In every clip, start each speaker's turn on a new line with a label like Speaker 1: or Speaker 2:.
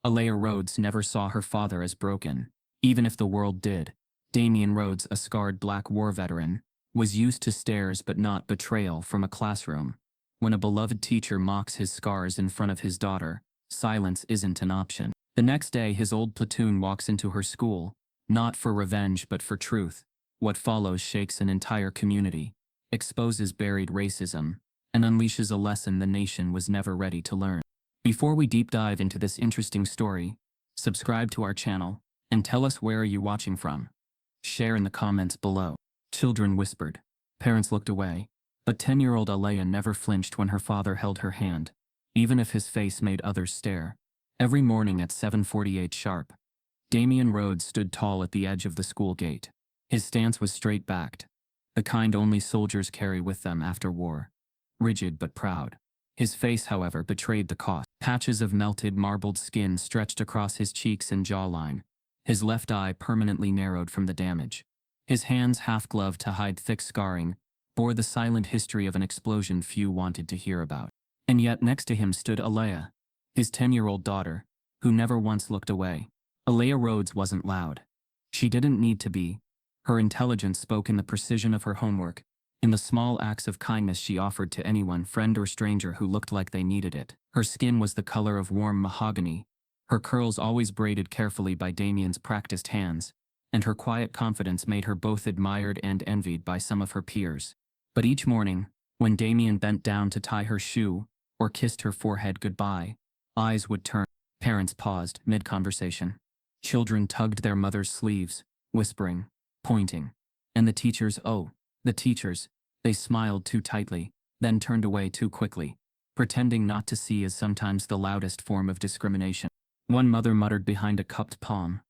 Speaker 1: Alaya Rhodes never saw her father as broken. Even if the world did. Damian Rhodes, a scarred black war veteran, was used to stares but not betrayal from a classroom. When a beloved teacher mocks his scars in front of his daughter, silence isn't an option. The next day his old platoon walks into her school, not for revenge but for truth. What follows shakes an entire community, exposes buried racism, and unleashes a lesson the nation was never ready to learn. Before we deep dive into this interesting story, subscribe to our channel, and tell us where are you watching from. Share in the comments below. Children whispered. Parents looked away. But 10-year-old Alaya never flinched when her father held her hand, even if his face made others stare. Every morning at 7:48 sharp, Damian Rhodes stood tall at the edge of the school gate. His stance was straight-backed, the kind only soldiers carry with them after war. Rigid but proud. His face, however, betrayed the cost. Patches of melted marbled skin stretched across his cheeks and jawline, his left eye permanently narrowed from the damage. His hands, half-gloved to hide thick scarring, bore the silent history of an explosion few wanted to hear about. And yet next to him stood Alaya, his 10-year-old daughter, who never once looked away. Alaya Rhodes wasn't loud. She didn't need to be. Her intelligence spoke in the precision of her homework, in the small acts of kindness she offered to anyone, friend or stranger, who looked like they needed it. Her skin was the color of warm mahogany, her curls always braided carefully by Damian's practiced hands, and her quiet confidence made her both admired and envied by some of her peers. But each morning, when Damian bent down to tie her shoe or kissed her forehead goodbye, eyes would turn. Parents paused mid-conversation. Children tugged their mother's sleeves, whispering, pointing. And the teachers, they smiled too tightly, then turned away too quickly. Pretending not to see is sometimes the loudest form of discrimination. One mother muttered behind a cupped palm,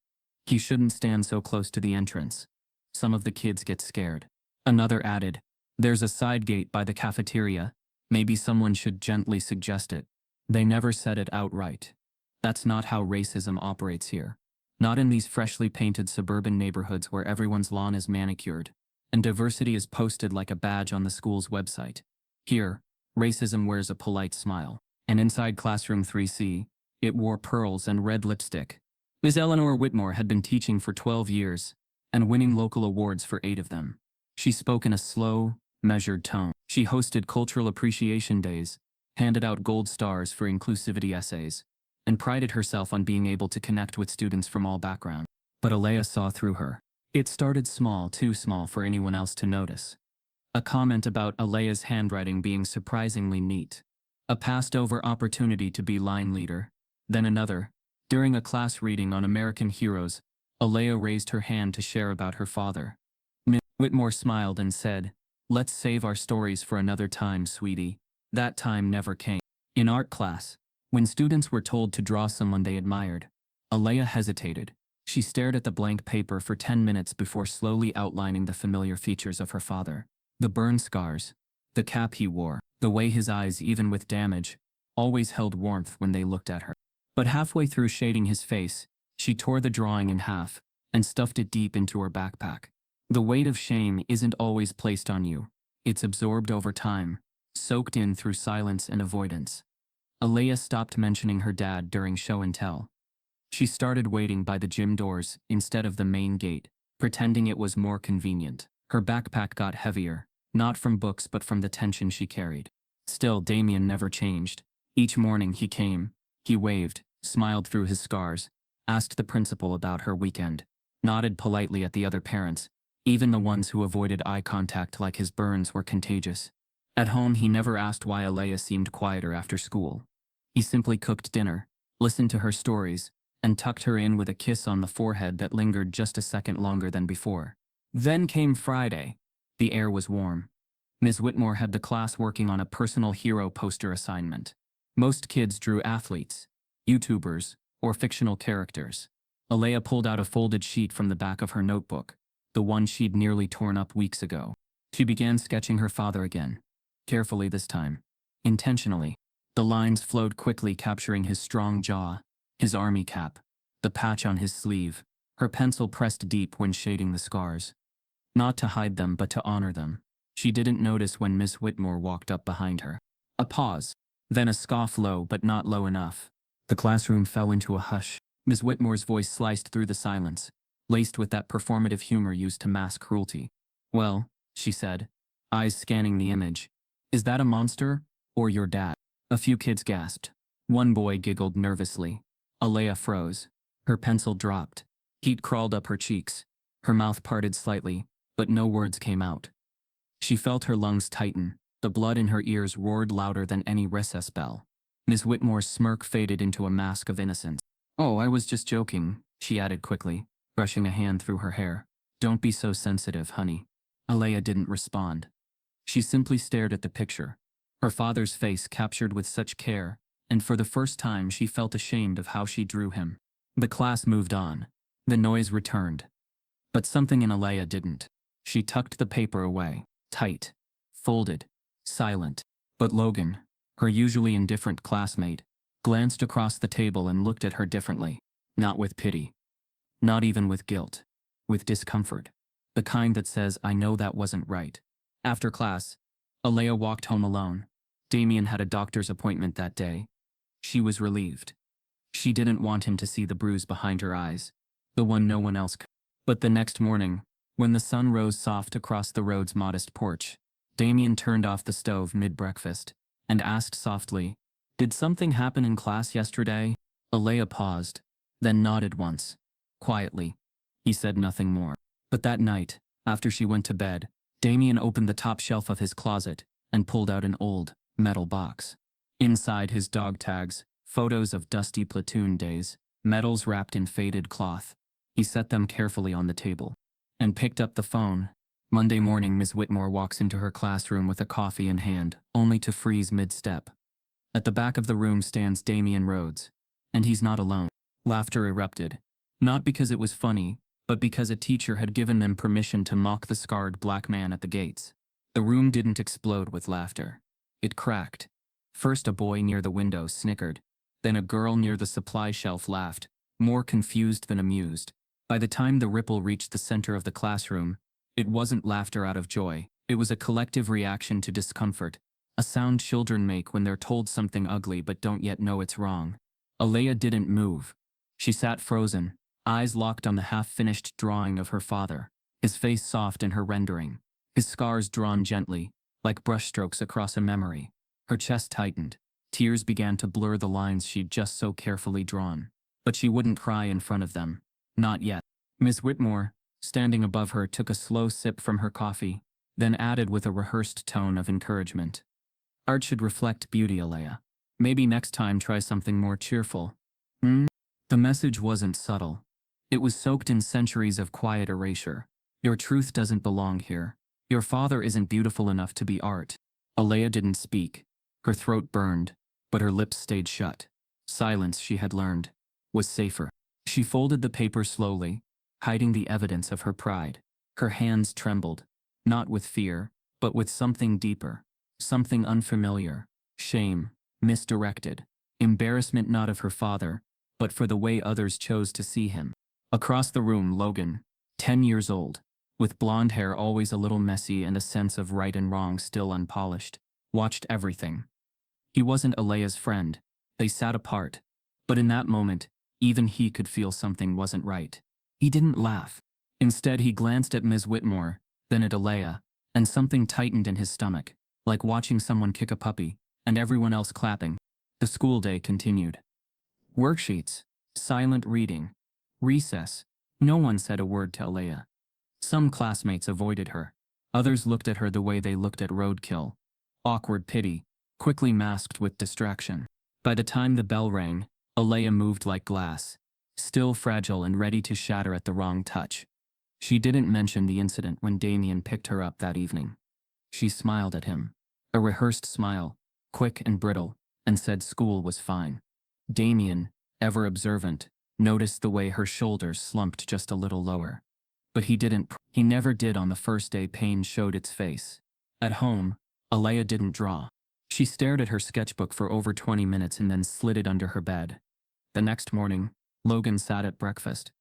Speaker 1: "He shouldn't stand so close to the entrance. Some of the kids get scared." Another added, "There's a side gate by the cafeteria. Maybe someone should gently suggest it." They never said it outright. That's not how racism operates here. Not in these freshly painted suburban neighborhoods where everyone's lawn is manicured, and diversity is posted like a badge on the school's website. Here, racism wears a polite smile. And inside classroom 3C, it wore pearls and red lipstick. Ms. Eleanor Whitmore had been teaching for 12 years, and winning local awards for 8 of them. She spoke in a slow, measured tone. She hosted cultural appreciation days, handed out gold stars for inclusivity essays, and prided herself on being able to connect with students from all backgrounds. But Alaya saw through her. It started small, too small for anyone else to notice. A comment about Alaya's handwriting being surprisingly neat. A passed-over opportunity to be line leader. Then another. During a class reading on American heroes, Alaya raised her hand to share about her father. Miss Whitmore smiled and said, "Let's save our stories for another time, sweetie." That time never came. In art class, when students were told to draw someone they admired, Alaya hesitated. She stared at the blank paper for 10 minutes before slowly outlining the familiar features of her father. The burn scars, the cap he wore, the way his eyes, even with damage, always held warmth when they looked at her. But halfway through shading his face, she tore the drawing in half and stuffed it deep into her backpack. The weight of shame isn't always placed on you. It's absorbed over time, soaked in through silence and avoidance. Alaya stopped mentioning her dad during show and tell. She started waiting by the gym doors instead of the main gate, pretending it was more convenient. Her backpack got heavier, not from books but from the tension she carried. Still, Damian never changed. Each morning he came, he waved, smiled through his scars, asked the principal about her weekend, nodded politely at the other parents, even the ones who avoided eye contact like his burns were contagious. At home he never asked why Alaya seemed quieter after school. He simply cooked dinner, listened to her stories, and tucked her in with a kiss on the forehead that lingered just a second longer than before. Then came Friday. The air was warm. Ms. Whitmore had the class working on a personal hero poster assignment. Most kids drew athletes, YouTubers, or fictional characters. Alaya pulled out a folded sheet from the back of her notebook, the one she'd nearly torn up weeks ago. She began sketching her father again. Carefully this time. Intentionally. The lines flowed quickly, capturing his strong jaw, his army cap, the patch on his sleeve. Her pencil pressed deep when shading the scars. Not to hide them but to honor them. She didn't notice when Miss Whitmore walked up behind her. A pause. Then a scoff, low but not low enough. The classroom fell into a hush. Ms. Whitmore's voice sliced through the silence, laced with that performative humor used to mask cruelty. "Well," she said, eyes scanning the image. "Is that a monster? Or your dad?" A few kids gasped. One boy giggled nervously. Alaya froze. Her pencil dropped. Heat crawled up her cheeks. Her mouth parted slightly, but no words came out. She felt her lungs tighten. The blood in her ears roared louder than any recess bell. Miss Whitmore's smirk faded into a mask of innocence. "Oh, I was just joking," she added quickly, brushing a hand through her hair. "Don't be so sensitive, honey." Alaya didn't respond. She simply stared at the picture, her father's face captured with such care, and for the first time she felt ashamed of how she drew him. The class moved on. The noise returned. But something in Alaya didn't. She tucked the paper away, tight, folded, silent. But Logan, her usually indifferent classmate, glanced across the table and looked at her differently. Not with pity. Not even with guilt. With discomfort. The kind that says, "I know that wasn't right." After class, Alaya walked home alone. Damien had a doctor's appointment that day. She was relieved. She didn't want him to see the bruise behind her eyes, the one no one else could. But the next morning, when the sun rose soft across the road's modest porch, Damien turned off the stove mid-breakfast and asked softly, "Did something happen in class yesterday?" Alaya paused, then nodded once. Quietly. He said nothing more. But that night, after she went to bed, Damien opened the top shelf of his closet and pulled out an old, metal box. Inside his dog tags, photos of dusty Platoon days, medals wrapped in faded cloth. He set them carefully on the table and picked up the phone. Monday morning, Miss Whitmore walks into her classroom with a coffee in hand, only to freeze mid-step. At the back of the room stands Damien Rhodes, and he's not alone. Laughter erupted, not because it was funny, but because a teacher had given them permission to mock the scarred black man at the gates. The room didn't explode with laughter. It cracked. First a boy near the window snickered, then a girl near the supply shelf laughed, more confused than amused. By the time the ripple reached the center of the classroom, it wasn't laughter out of joy. It was a collective reaction to discomfort, a sound children make when they're told something ugly but don't yet know it's wrong. Alaya didn't move. She sat frozen, eyes locked on the half-finished drawing of her father, his face soft in her rendering, his scars drawn gently, like brushstrokes across a memory. Her chest tightened. Tears began to blur the lines she'd just so carefully drawn. But she wouldn't cry in front of them. Not yet. Miss Whitmore, standing above her, took a slow sip from her coffee, then added with a rehearsed tone of encouragement. "Art should reflect beauty, Alaya. Maybe next time try something more cheerful." The message wasn't subtle. It was soaked in centuries of quiet erasure. Your truth doesn't belong here. Your father isn't beautiful enough to be art. Alaya didn't speak. Her throat burned, but her lips stayed shut. Silence, she had learned, was safer. She folded the paper slowly, hiding the evidence of her pride. Her hands trembled, not with fear, but with something deeper, something unfamiliar. Shame, misdirected. Embarrassment not of her father, but for the way others chose to see him. Across the room, Logan, 10 years old, with blonde hair always a little messy and a sense of right and wrong still unpolished, watched everything. He wasn't Alaya's friend. They sat apart. But in that moment, even he could feel something wasn't right. He didn't laugh. Instead, he glanced at Ms. Whitmore, then at Alaya, and something tightened in his stomach, like watching someone kick a puppy, and everyone else clapping. The school day continued. Worksheets, silent reading, recess. No one said a word to Alaya. Some classmates avoided her. Others looked at her the way they looked at roadkill. Awkward pity, quickly masked with distraction. By the time the bell rang, Alaya moved like glass, still fragile and ready to shatter at the wrong touch. She didn't mention the incident when Damien picked her up that evening. She smiled at him, a rehearsed smile, quick and brittle, and said school was fine. Damien, ever observant, noticed the way her shoulders slumped just a little lower. But he didn't. He never did on the first day pain showed its face. At home, Alaya didn't draw. She stared at her sketchbook for over 20 minutes and then slid it under her bed. The next morning, Logan sat at breakfast.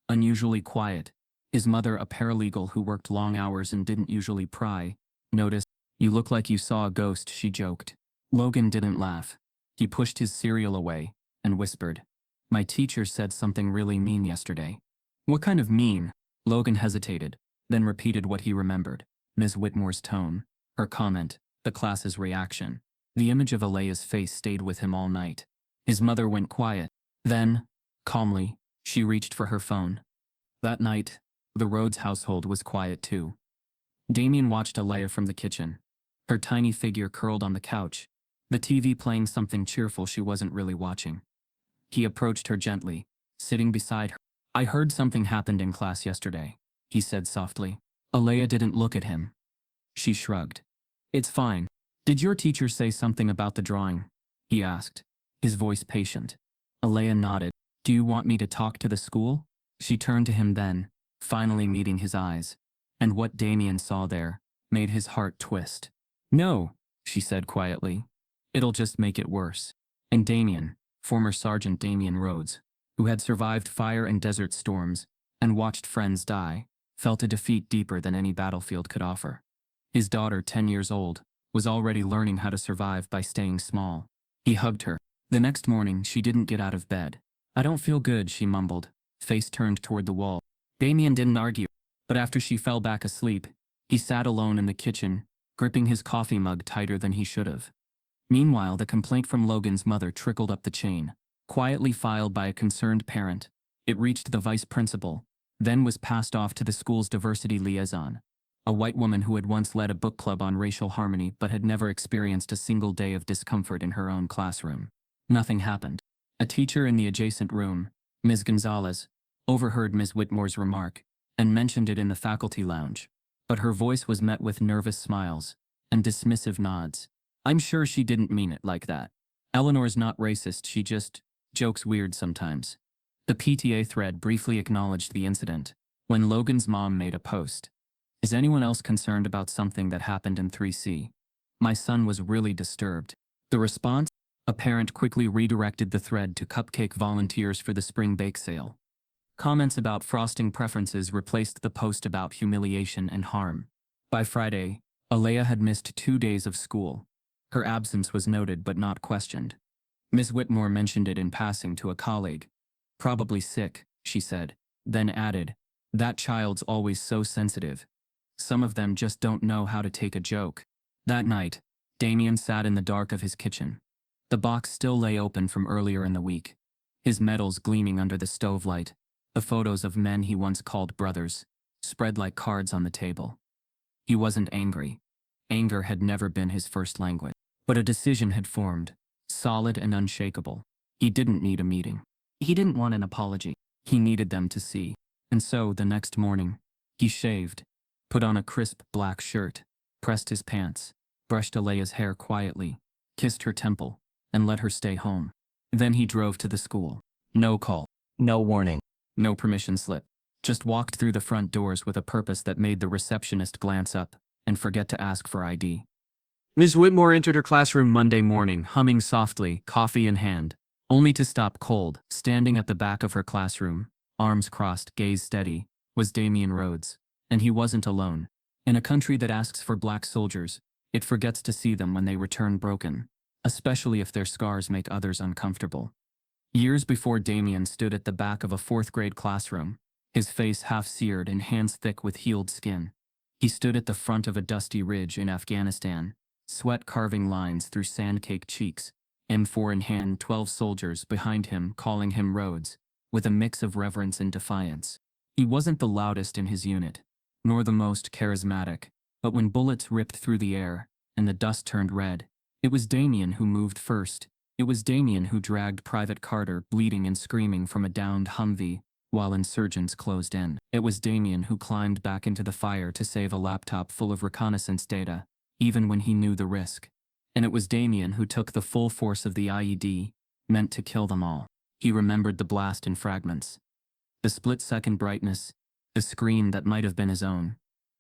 Speaker 1: Unusually quiet. His mother, a paralegal who worked long hours and didn't usually pry, noticed. "You look like you saw a ghost," she joked. Logan didn't laugh. He pushed his cereal away, and whispered, "My teacher said something really mean yesterday." "What kind of mean?" Logan hesitated, then repeated what he remembered. Ms. Whitmore's tone, her comment, the class's reaction. The image of Alaya's face stayed with him all night. His mother went quiet. Then, calmly, she reached for her phone. That night, the Rhodes household was quiet too. Damien watched Alaya from the kitchen, her tiny figure curled on the couch, the TV playing something cheerful she wasn't really watching. He approached her gently, sitting beside her. "I heard something happened in class yesterday," he said softly. Alaya didn't look at him. She shrugged. "It's fine. Did your teacher say something about the drawing?" he asked, his voice patient. Alaya nodded. "Do you want me to talk to the school?" She turned to him then, finally meeting his eyes. And what Damien saw there made his heart twist. "No," she said quietly. "It'll just make it worse." And Damien, former Sergeant Damien Rhodes, who had survived fire and desert storms and watched friends die, felt a defeat deeper than any battlefield could offer. His daughter, 10 years old, was already learning how to survive by staying small. He hugged her. The next morning, she didn't get out of bed. "I don't feel good," she mumbled, face turned toward the wall. Damien didn't argue, but after she fell back asleep, he sat alone in the kitchen, gripping his coffee mug tighter than he should have. Meanwhile, the complaint from Logan's mother trickled up the chain, quietly filed by a concerned parent. It reached the vice principal, then was passed off to the school's diversity liaison, a white woman who had once led a book club on racial harmony but had never experienced a single day of discomfort in her own classroom. Nothing happened. A teacher in the adjacent room, Ms. Gonzalez, overheard Ms. Whitmore's remark and mentioned it in the faculty lounge, but her voice was met with nervous smiles and dismissive nods. "I'm sure she didn't mean it like that. Eleanor's not racist, she just jokes weird sometimes." The PTA thread briefly acknowledged the incident when Logan's mom made a post. "Is anyone else concerned about something that happened in 3C? My son was really disturbed." The response? A parent quickly redirected the thread to cupcake volunteers for the spring bake sale. Comments about frosting preferences replaced the post about humiliation and harm. By Friday, Alaya had missed 2 days of school. Her absence was noted but not questioned. Miss Whitmore mentioned it in passing to a colleague. "Probably sick," she said, then added, "That child's always so sensitive. Some of them just don't know how to take a joke." That night, Damien sat in the dark of his kitchen. The box still lay open from earlier in the week, his medals gleaming under the stove light, the photos of men he once called brothers, spread like cards on the table. He wasn't angry. Anger had never been his first language. But a decision had formed, solid and unshakable. He didn't need a meeting. He didn't want an apology. He needed them to see. And so, the next morning, he shaved, put on a crisp black shirt, pressed his pants, brushed Alaya's hair quietly, kissed her temple, and let her stay home. Then he drove to the school. No call. No warning. No permission slip. Just walked through the front doors with a purpose that made the receptionist glance up and forget to ask for ID. Ms. Whitmore entered her classroom Monday morning, humming softly, coffee in hand, only to stop cold. Standing at the back of her classroom, arms crossed, gaze steady, was Damien Rhodes. And he wasn't alone. In a country that asks for black soldiers, it forgets to see them when they return broken, especially if their scars make others uncomfortable. Years before, Damien stood at the back of a 4th-grade classroom, his face half-seared and hands thick with healed skin. He stood at the front of a dusty ridge in Afghanistan, sweat carving lines through sand-caked cheeks, M4 in hand, 12 soldiers behind him calling him Rhodes, with a mix of reverence and defiance. He wasn't the loudest in his unit, nor the most charismatic, but when bullets ripped through the air and the dust turned red, it was Damien who moved first. It was Damien who dragged Private Carter bleeding and screaming from a downed Humvee while insurgents closed in. It was Damien who climbed back into the fire to save a laptop full of reconnaissance data, even when he knew the risk. And it was Damien who took the full force of the IED, meant to kill them all. He remembered the blast in fragments. The split-second brightness, the scream that might have been his own,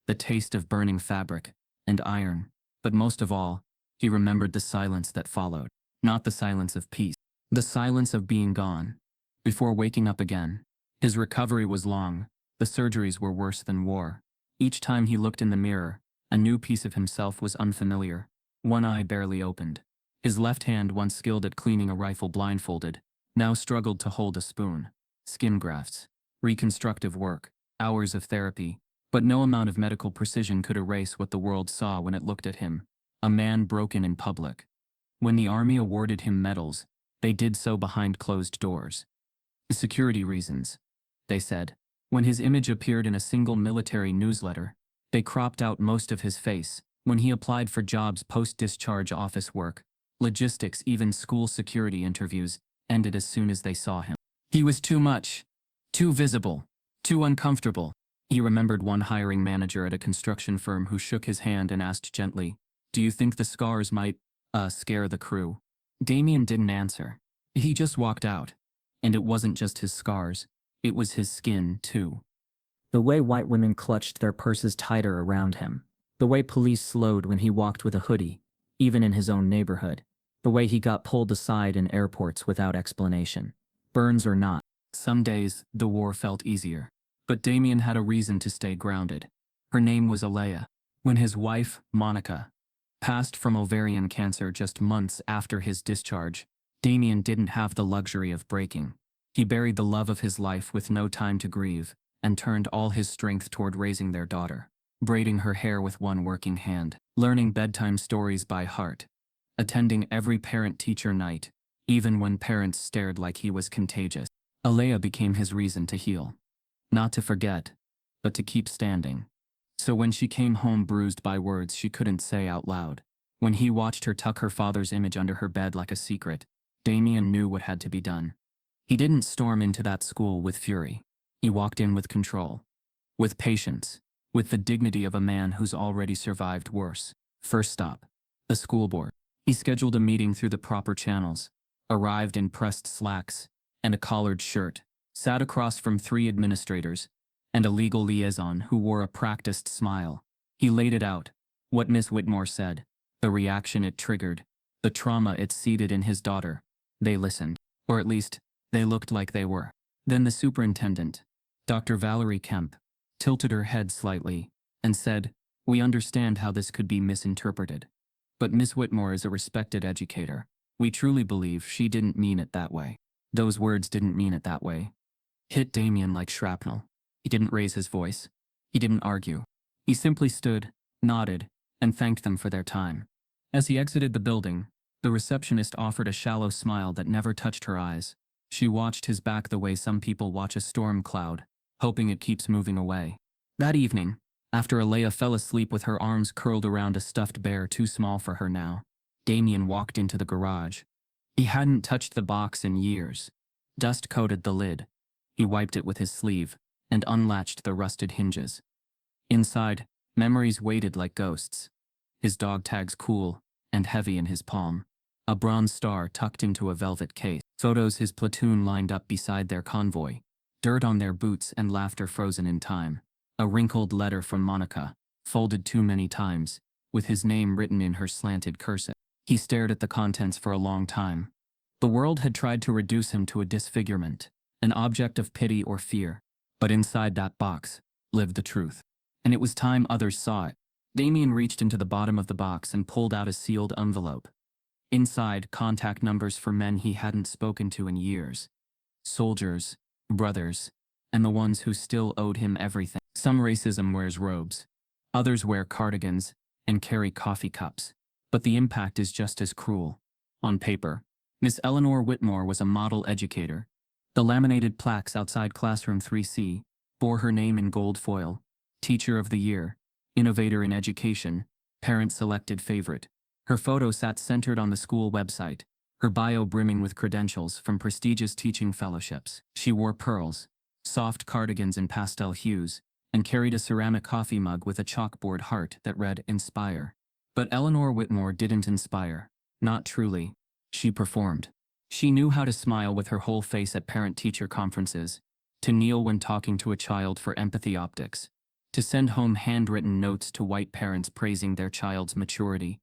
Speaker 1: the taste of burning fabric and iron, but most of all, he remembered the silence that followed. Not the silence of peace, the silence of being gone. Before waking up again, his recovery was long, the surgeries were worse than war. Each time he looked in the mirror, a new piece of himself was unfamiliar. One eye barely opened. His left hand, once skilled at cleaning a rifle blindfolded, now struggled to hold a spoon. Skin grafts, reconstructive work, hours of therapy, but no amount of medical precision could erase what the world saw when it looked at him. A man broken in public. When the army awarded him medals, they did so behind closed doors. Security reasons, they said. When his image appeared in a single military newsletter, they cropped out most of his face. When he applied for jobs post-discharge office work, logistics, even school security interviews, ended as soon as they saw him. He was too much. Too visible. Too uncomfortable. He remembered one hiring manager at a construction firm who shook his hand and asked gently, "Do you think the scars might, scare the crew?" Damien didn't answer. He just walked out. And it wasn't just his scars. It was his skin, too. The way white women clutched their purses tighter around him. The way police slowed when he walked with a hoodie, even in his own neighborhood. The way he got pulled aside in airports without explanation. Burns or not. Some days, the war felt easier. But Damien had a reason to stay grounded. Her name was Alaya. When his wife, Monica, passed from ovarian cancer just months after his discharge, Damien didn't have the luxury of breaking. He buried the love of his life with no time to grieve, and turned all his strength toward raising their daughter, braiding her hair with one working hand, learning bedtime stories by heart, attending every parent-teacher night, even when parents stared like he was contagious. Alaya became his reason to heal. Not to forget, but to keep standing. So when she came home bruised by words she couldn't say out loud, when he watched her tuck her father's image under her bed like a secret, Damien knew what had to be done. He didn't storm into that school with fury. He walked in with control. With patience. With the dignity of a man who's already survived worse. First stop. The school board. He scheduled a meeting through the proper channels. Arrived in pressed slacks and a collared shirt. Sat across from 3 administrators and a legal liaison who wore a practiced smile. He laid it out. What Miss Whitmore said. The reaction it triggered. The trauma it seeded in his daughter. They listened. Or at least, they looked like they were. Then the superintendent, Dr. Valerie Kemp, tilted her head slightly and said, "We understand how this could be misinterpreted. But Miss Whitmore is a respected educator. We truly believe she didn't mean it that way." Those words didn't mean it that way. Hit Damien like shrapnel. He didn't raise his voice. He didn't argue. He simply stood, nodded, and thanked them for their time. As he exited the building, the receptionist offered a shallow smile that never touched her eyes. She watched his back the way some people watch a storm cloud, hoping it keeps moving away. That evening, after Alaya fell asleep with her arms curled around a stuffed bear too small for her now, Damien walked into the garage. He hadn't touched the box in years. Dust coated the lid. He wiped it with his sleeve and unlatched the rusted hinges. Inside, memories waited like ghosts. His dog tags cool and heavy in his palm. A bronze star tucked into a velvet case. Photos his platoon lined up beside their convoy. Dirt on their boots and laughter frozen in time. A wrinkled letter from Monica, folded too many times, with his name written in her slanted cursive. He stared at the contents for a long time. The world had tried to reduce him to a disfigurement, an object of pity or fear. But inside that box lived the truth. And it was time others saw it. Damien reached into the bottom of the box and pulled out a sealed envelope. Inside, contact numbers for men he hadn't spoken to in years. Soldiers, brothers, and the ones who still owed him everything. Some racism wears robes. Others wear cardigans and carry coffee cups. But the impact is just as cruel. On paper, Miss Eleanor Whitmore was a model educator. The laminated plaques outside classroom 3C bore her name in gold foil. Teacher of the Year, Innovator in Education, Parent-Selected Favorite. Her photo sat centered on the school website, her bio brimming with credentials from prestigious teaching fellowships. She wore pearls, soft cardigans in pastel hues, and carried a ceramic coffee mug with a chalkboard heart that read "Inspire." But Eleanor Whitmore didn't inspire. Not truly. She performed. She knew how to smile with her whole face at parent-teacher conferences, to kneel when talking to a child for empathy optics, to send home handwritten notes to white parents praising their child's maturity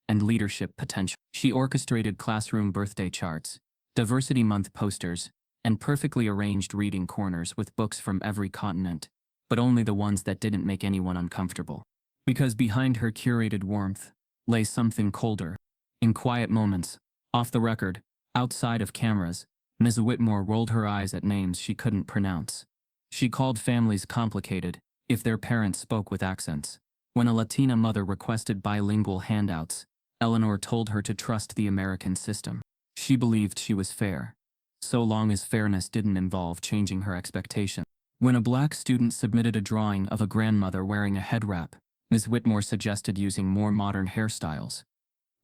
Speaker 1: and leadership potential. She orchestrated classroom birthday charts, diversity month posters, and perfectly arranged reading corners with books from every continent, but only the ones that didn't make anyone uncomfortable. Because behind her curated warmth lay something colder. In quiet moments, off the record, outside of cameras, Ms. Whitmore rolled her eyes at names she couldn't pronounce. She called families complicated if their parents spoke with accents. When a Latina mother requested bilingual handouts, Eleanor told her to trust the American system. She believed she was fair, so long as fairness didn't involve changing her expectations. When a black student submitted a drawing of a grandmother wearing a head wrap, Ms. Whitmore suggested using more modern hairstyles.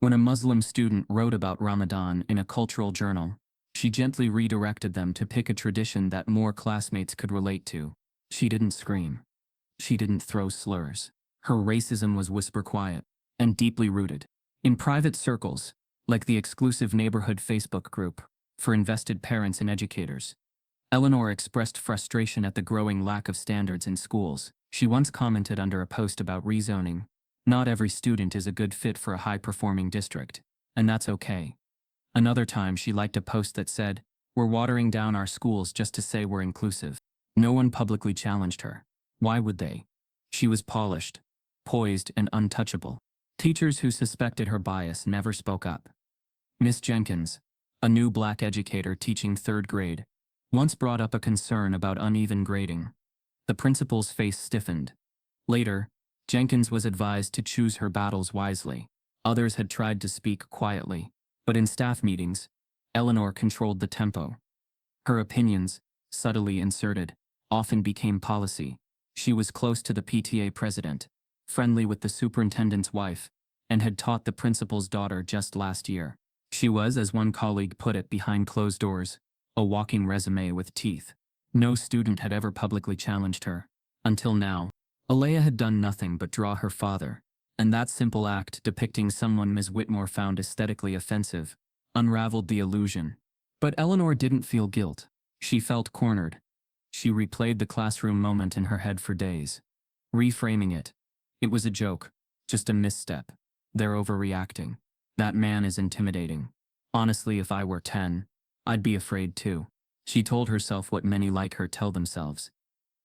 Speaker 1: When a Muslim student wrote about Ramadan in a cultural journal, she gently redirected them to pick a tradition that more classmates could relate to. She didn't scream. She didn't throw slurs. Her racism was whisper quiet and deeply rooted. In private circles, like the exclusive neighborhood Facebook group for invested parents and educators, Eleanor expressed frustration at the growing lack of standards in schools. She once commented under a post about rezoning, "Not every student is a good fit for a high-performing district, and that's okay." Another time she liked a post that said, "We're watering down our schools just to say we're inclusive." No one publicly challenged her. Why would they? She was polished, poised, and untouchable. Teachers who suspected her bias never spoke up. Miss Jenkins, a new black educator teaching 3rd grade, once brought up a concern about uneven grading. The principal's face stiffened. Later, Jenkins was advised to choose her battles wisely. Others had tried to speak quietly, but in staff meetings, Eleanor controlled the tempo. Her opinions, subtly inserted, often became policy. She was close to the PTA president, friendly with the superintendent's wife, and had taught the principal's daughter just last year. She was, as one colleague put it behind closed doors, a walking resume with teeth. No student had ever publicly challenged her. Until now, Alaya had done nothing but draw her father, and that simple act depicting someone Ms. Whitmore found aesthetically offensive unraveled the illusion. But Eleanor didn't feel guilt. She felt cornered. She replayed the classroom moment in her head for days, reframing it. It was a joke, just a misstep. They're overreacting. That man is intimidating. Honestly, if I were 10, I'd be afraid too. She told herself what many like her tell themselves.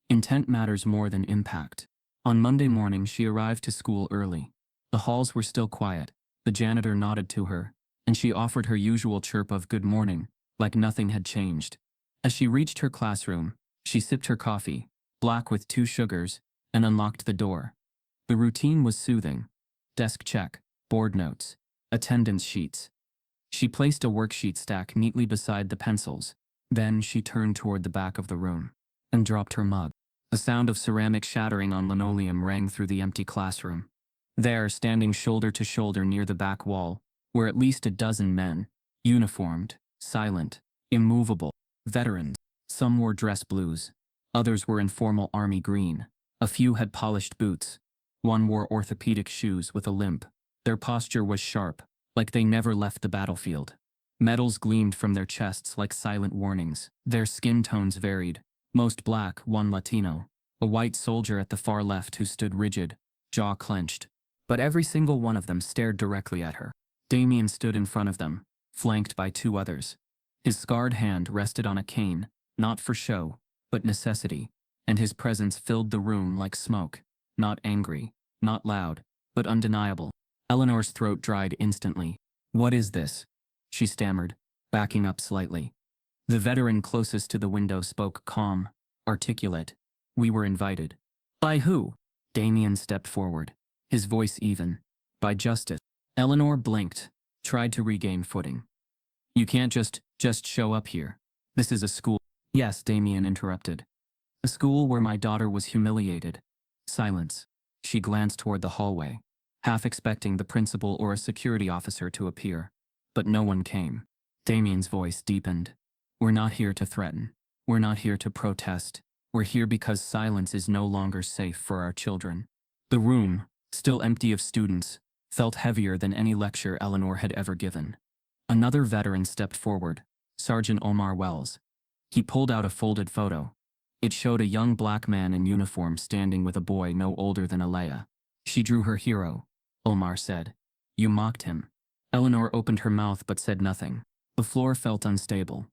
Speaker 1: Intent matters more than impact. On Monday morning, she arrived to school early. The halls were still quiet. The janitor nodded to her, and she offered her usual chirp of good morning, like nothing had changed. As she reached her classroom, she sipped her coffee, black with 2 sugars, and unlocked the door. The routine was soothing. Desk check, board notes, attendance sheets. She placed a worksheet stack neatly beside the pencils. Then she turned toward the back of the room and dropped her mug. The sound of ceramic shattering on linoleum rang through the empty classroom. There, standing shoulder to shoulder near the back wall, were at least a dozen men, uniformed, silent, immovable, veterans. Some wore dress blues. Others were in formal army green. A few had polished boots. One wore orthopedic shoes with a limp. Their posture was sharp, like they never left the battlefield. Medals gleamed from their chests like silent warnings. Their skin tones varied. Most black, one Latino. A white soldier at the far left who stood rigid, jaw clenched. But every single one of them stared directly at her. Damien stood in front of them, flanked by 2 others. His scarred hand rested on a cane, not for show, but necessity, and his presence filled the room like smoke. Not angry, not loud, but undeniable. Eleanor's throat dried instantly. "What is this?" she stammered, backing up slightly. The veteran closest to the window spoke calm, articulate. "We were invited." "By who?" Damien stepped forward, his voice even. "By justice." Eleanor blinked, tried to regain footing. "You can't just show up here. This is a school." "Yes," Damien interrupted. "A school where my daughter was humiliated." Silence. She glanced toward the hallway, half expecting the principal or a security officer to appear. But no one came. Damien's voice deepened. "We're not here to threaten. We're not here to protest. We're here because silence is no longer safe for our children." The room, still empty of students, felt heavier than any lecture Eleanor had ever given. Another veteran stepped forward, Sergeant Omar Wells. He pulled out a folded photo. It showed a young black man in uniform standing with a boy no older than Alaya. "She drew her hero," Omar said. "You mocked him." Eleanor opened her mouth but said nothing. The floor felt unstable.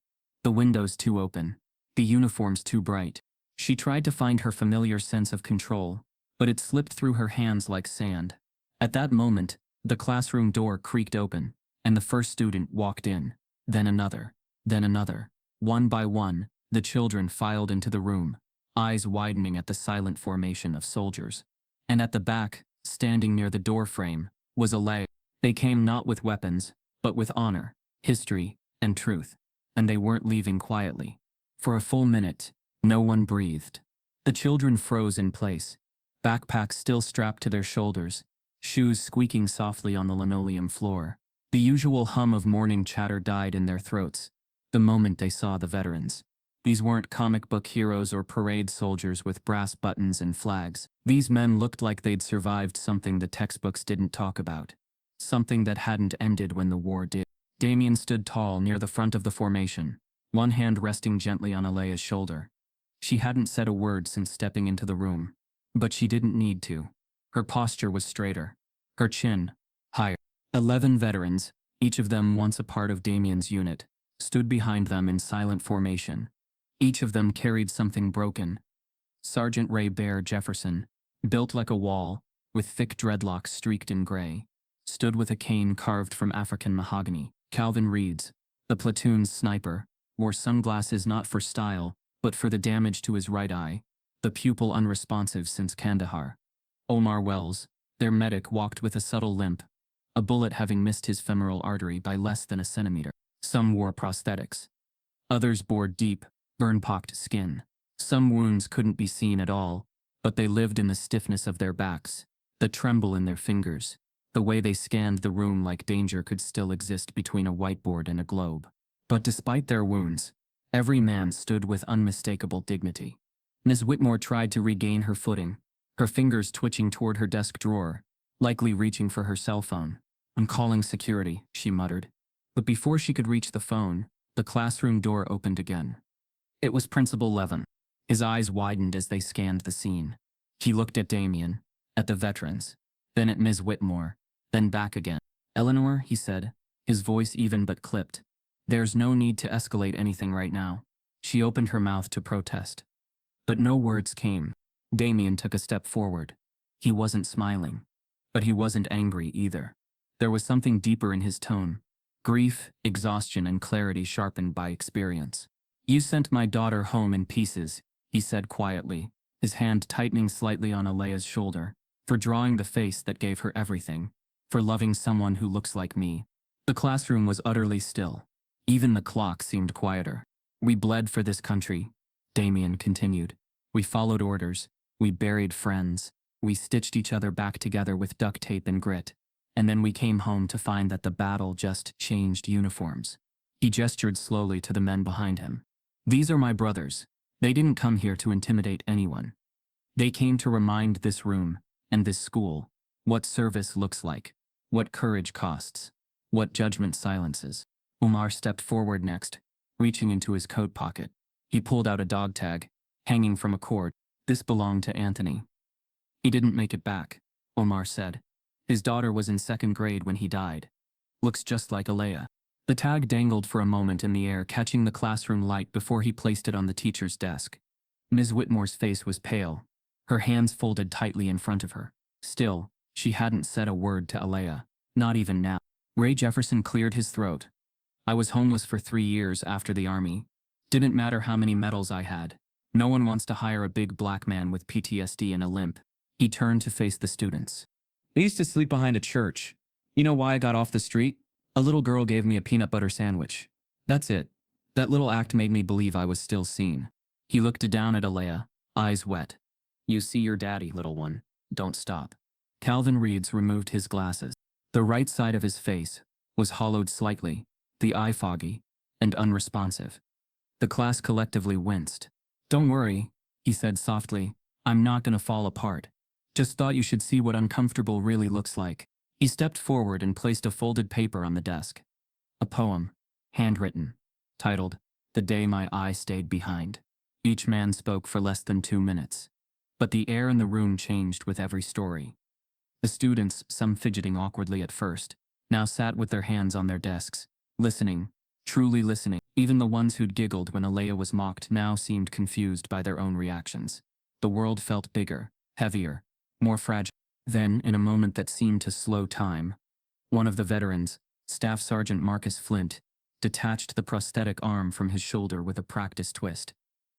Speaker 1: The windows too open. The uniforms too bright. She tried to find her familiar sense of control, but it slipped through her hands like sand. At that moment, the classroom door creaked open, and the first student walked in, then another, then another. One by one, the children filed into the room, eyes widening at the silent formation of soldiers. And at the back, standing near the door frame, was Alaya. They came not with weapons, but with honor, history, and truth. And they weren't leaving quietly. For a full minute, no one breathed. The children froze in place, backpacks still strapped to their shoulders, shoes squeaking softly on the linoleum floor. The usual hum of morning chatter died in their throats the moment they saw the veterans. These weren't comic book heroes or parade soldiers with brass buttons and flags. These men looked like they'd survived something the textbooks didn't talk about. Something that hadn't ended when the war did. Damien stood tall near the front of the formation, one hand resting gently on Alaya's shoulder. She hadn't said a word since stepping into the room, but she didn't need to. Her posture was straighter, her chin higher. 11 veterans, each of them once a part of Damien's unit, stood behind them in silent formation. Each of them carried something broken. Sergeant Ray Bear Jefferson, built like a wall, with thick dreadlocks streaked in gray, stood with a cane carved from African mahogany. Calvin Reeds, the platoon's sniper, wore sunglasses not for style, but for the damage to his right eye, the pupil unresponsive since Kandahar. Omar Wells, their medic, walked with a subtle limp, a bullet having missed his femoral artery by less than a centimeter. Some wore prosthetics. Others bore deep, burn-pocked skin. Some wounds couldn't be seen at all, but they lived in the stiffness of their backs, the tremble in their fingers, the way they scanned the room like danger could still exist between a whiteboard and a globe. But despite their wounds, every man stood with unmistakable dignity. Ms. Whitmore tried to regain her footing, her fingers twitching toward her desk drawer, likely reaching for her cell phone. "I'm calling security," she muttered. But before she could reach the phone, the classroom door opened again. It was Principal Levin. His eyes widened as they scanned the scene. He looked at Damien, at the veterans, then at Ms. Whitmore, then back again. "Eleanor," he said, his voice even but clipped. "There's no need to escalate anything right now." She opened her mouth to protest, but no words came. Damien took a step forward. He wasn't smiling, but he wasn't angry either. There was something deeper in his tone. Grief, exhaustion, and clarity sharpened by experience. "You sent my daughter home in pieces," he said quietly, his hand tightening slightly on Alaya's shoulder, "for drawing the face that gave her everything, for loving someone who looks like me." The classroom was utterly still. Even the clock seemed quieter. "We bled for this country," Damien continued. "We followed orders. We buried friends. We stitched each other back together with duct tape and grit. And then we came home to find that the battle just changed uniforms." He gestured slowly to the men behind him. "These are my brothers. They didn't come here to intimidate anyone. They came to remind this room, and this school, what service looks like, what courage costs, what judgment silences." Umar stepped forward next, reaching into his coat pocket. He pulled out a dog tag, hanging from a cord. "This belonged to Anthony. He didn't make it back," Omar said. "His daughter was in second grade when he died. Looks just like Alaya." The tag dangled for a moment in the air, catching the classroom light before he placed it on the teacher's desk. Ms. Whitmore's face was pale, her hands folded tightly in front of her. Still, she hadn't said a word to Alaya, not even now. Ray Jefferson cleared his throat. "I was homeless for 3 years after the army. Didn't matter how many medals I had. No one wants to hire a big black man with PTSD and a limp." He turned to face the students. "I used to sleep behind a church. You know why I got off the street? A little girl gave me a peanut butter sandwich. That's it. That little act made me believe I was still seen." He looked down at Alaya, eyes wet. "You see your daddy, little one. Don't stop." Calvin Reeds removed his glasses. The right side of his face was hollowed slightly, the eye foggy and unresponsive. The class collectively winced. "Don't worry," he said softly. "I'm not gonna fall apart. Just thought you should see what uncomfortable really looks like." He stepped forward and placed a folded paper on the desk. A poem, handwritten, titled, "The Day My Eye Stayed Behind." Each man spoke for less than 2 minutes. But the air in the room changed with every story. The students, some fidgeting awkwardly at first, now sat with their hands on their desks, listening, truly listening. Even the ones who'd giggled when Alaya was mocked now seemed confused by their own reactions. The world felt bigger, heavier, more fragile. Then, in a moment that seemed to slow time, one of the veterans, Staff Sergeant Marcus Flint, detached the prosthetic arm from his shoulder with a practiced twist.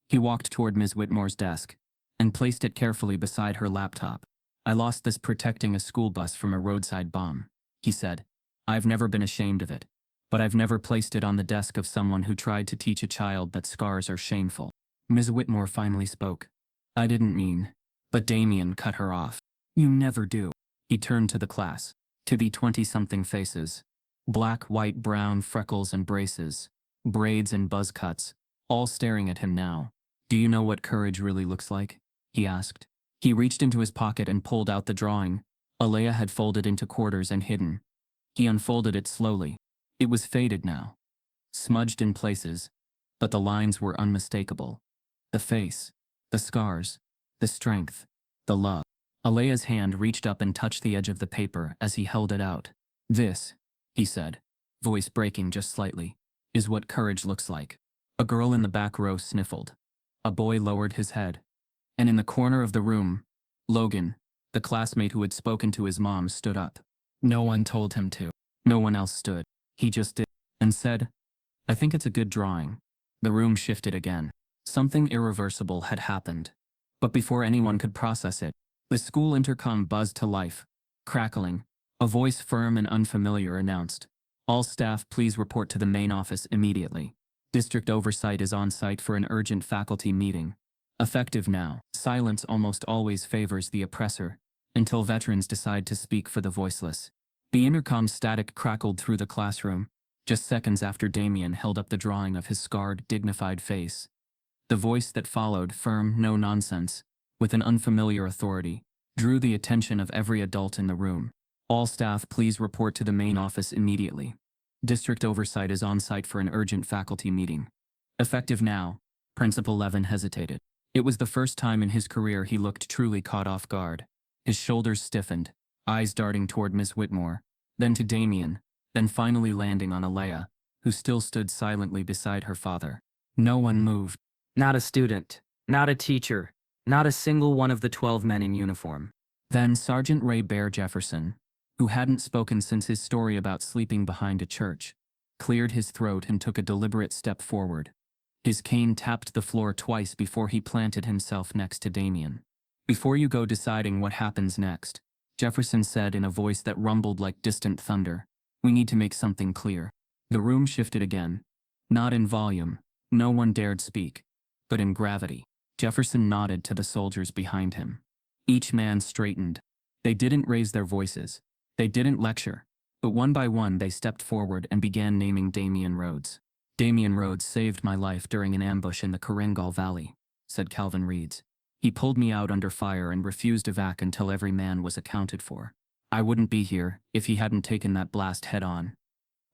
Speaker 1: He walked toward Ms. Whitmore's desk and placed it carefully beside her laptop. I lost this protecting a school bus from a roadside bomb, he said. I've never been ashamed of it, but I've never placed it on the desk of someone who tried to teach a child that scars are shameful. Ms. Whitmore finally spoke. I didn't mean. But Damien cut her off. You never do. He turned to the class, to the 20-something faces. Black, white, brown, freckles and braces, braids and buzz cuts, all staring at him now. Do you know what courage really looks like? He asked. He reached into his pocket and pulled out the drawing Alaya had folded into quarters and hidden. He unfolded it slowly. It was faded now, smudged in places, but the lines were unmistakable. The face, the scars, the strength, the love. Alaya's hand reached up and touched the edge of the paper as he held it out. This, he said, voice breaking just slightly, is what courage looks like. A girl in the back row sniffled. A boy lowered his head. And in the corner of the room, Logan, the classmate who had spoken to his mom, stood up. No one told him to. No one else stood. He just did, and said, I think it's a good drawing. The room shifted again. Something irreversible had happened. But before anyone could process it, the school intercom buzzed to life. Crackling, a voice firm and unfamiliar announced, all staff please report to the main office immediately. District oversight is on site for an urgent faculty meeting. Effective now. Silence almost always favors the oppressor, until veterans decide to speak for the voiceless. The intercom static crackled through the classroom, just seconds after Damien held up the drawing of his scarred, dignified face. The voice that followed, firm, no nonsense, with an unfamiliar authority, drew the attention of every adult in the room. All staff please report to the main office immediately. District oversight is on site for an urgent faculty meeting. Effective now. Principal Levin hesitated. It was the first time in his career he looked truly caught off guard. His shoulders stiffened, eyes darting toward Miss Whitmore, then to Damien, then finally landing on Alaya, who still stood silently beside her father. No one moved. Not a student, not a teacher, not a single one of the 12 men in uniform. Then Sergeant Ray Bear Jefferson, who hadn't spoken since his story about sleeping behind a church, cleared his throat and took a deliberate step forward. His cane tapped the floor twice before he planted himself next to Damien. Before you go deciding what happens next, Jefferson said in a voice that rumbled like distant thunder, we need to make something clear. The room shifted again. Not in volume, no one dared speak, but in gravity. Jefferson nodded to the soldiers behind him. Each man straightened. They didn't raise their voices. They didn't lecture. But one by one they stepped forward and began naming Damien Rhodes. Damien Rhodes saved my life during an ambush in the Korengal Valley, said Calvin Reeds. He pulled me out under fire and refused evac until every man was accounted for. I wouldn't be here if he hadn't taken that blast head on.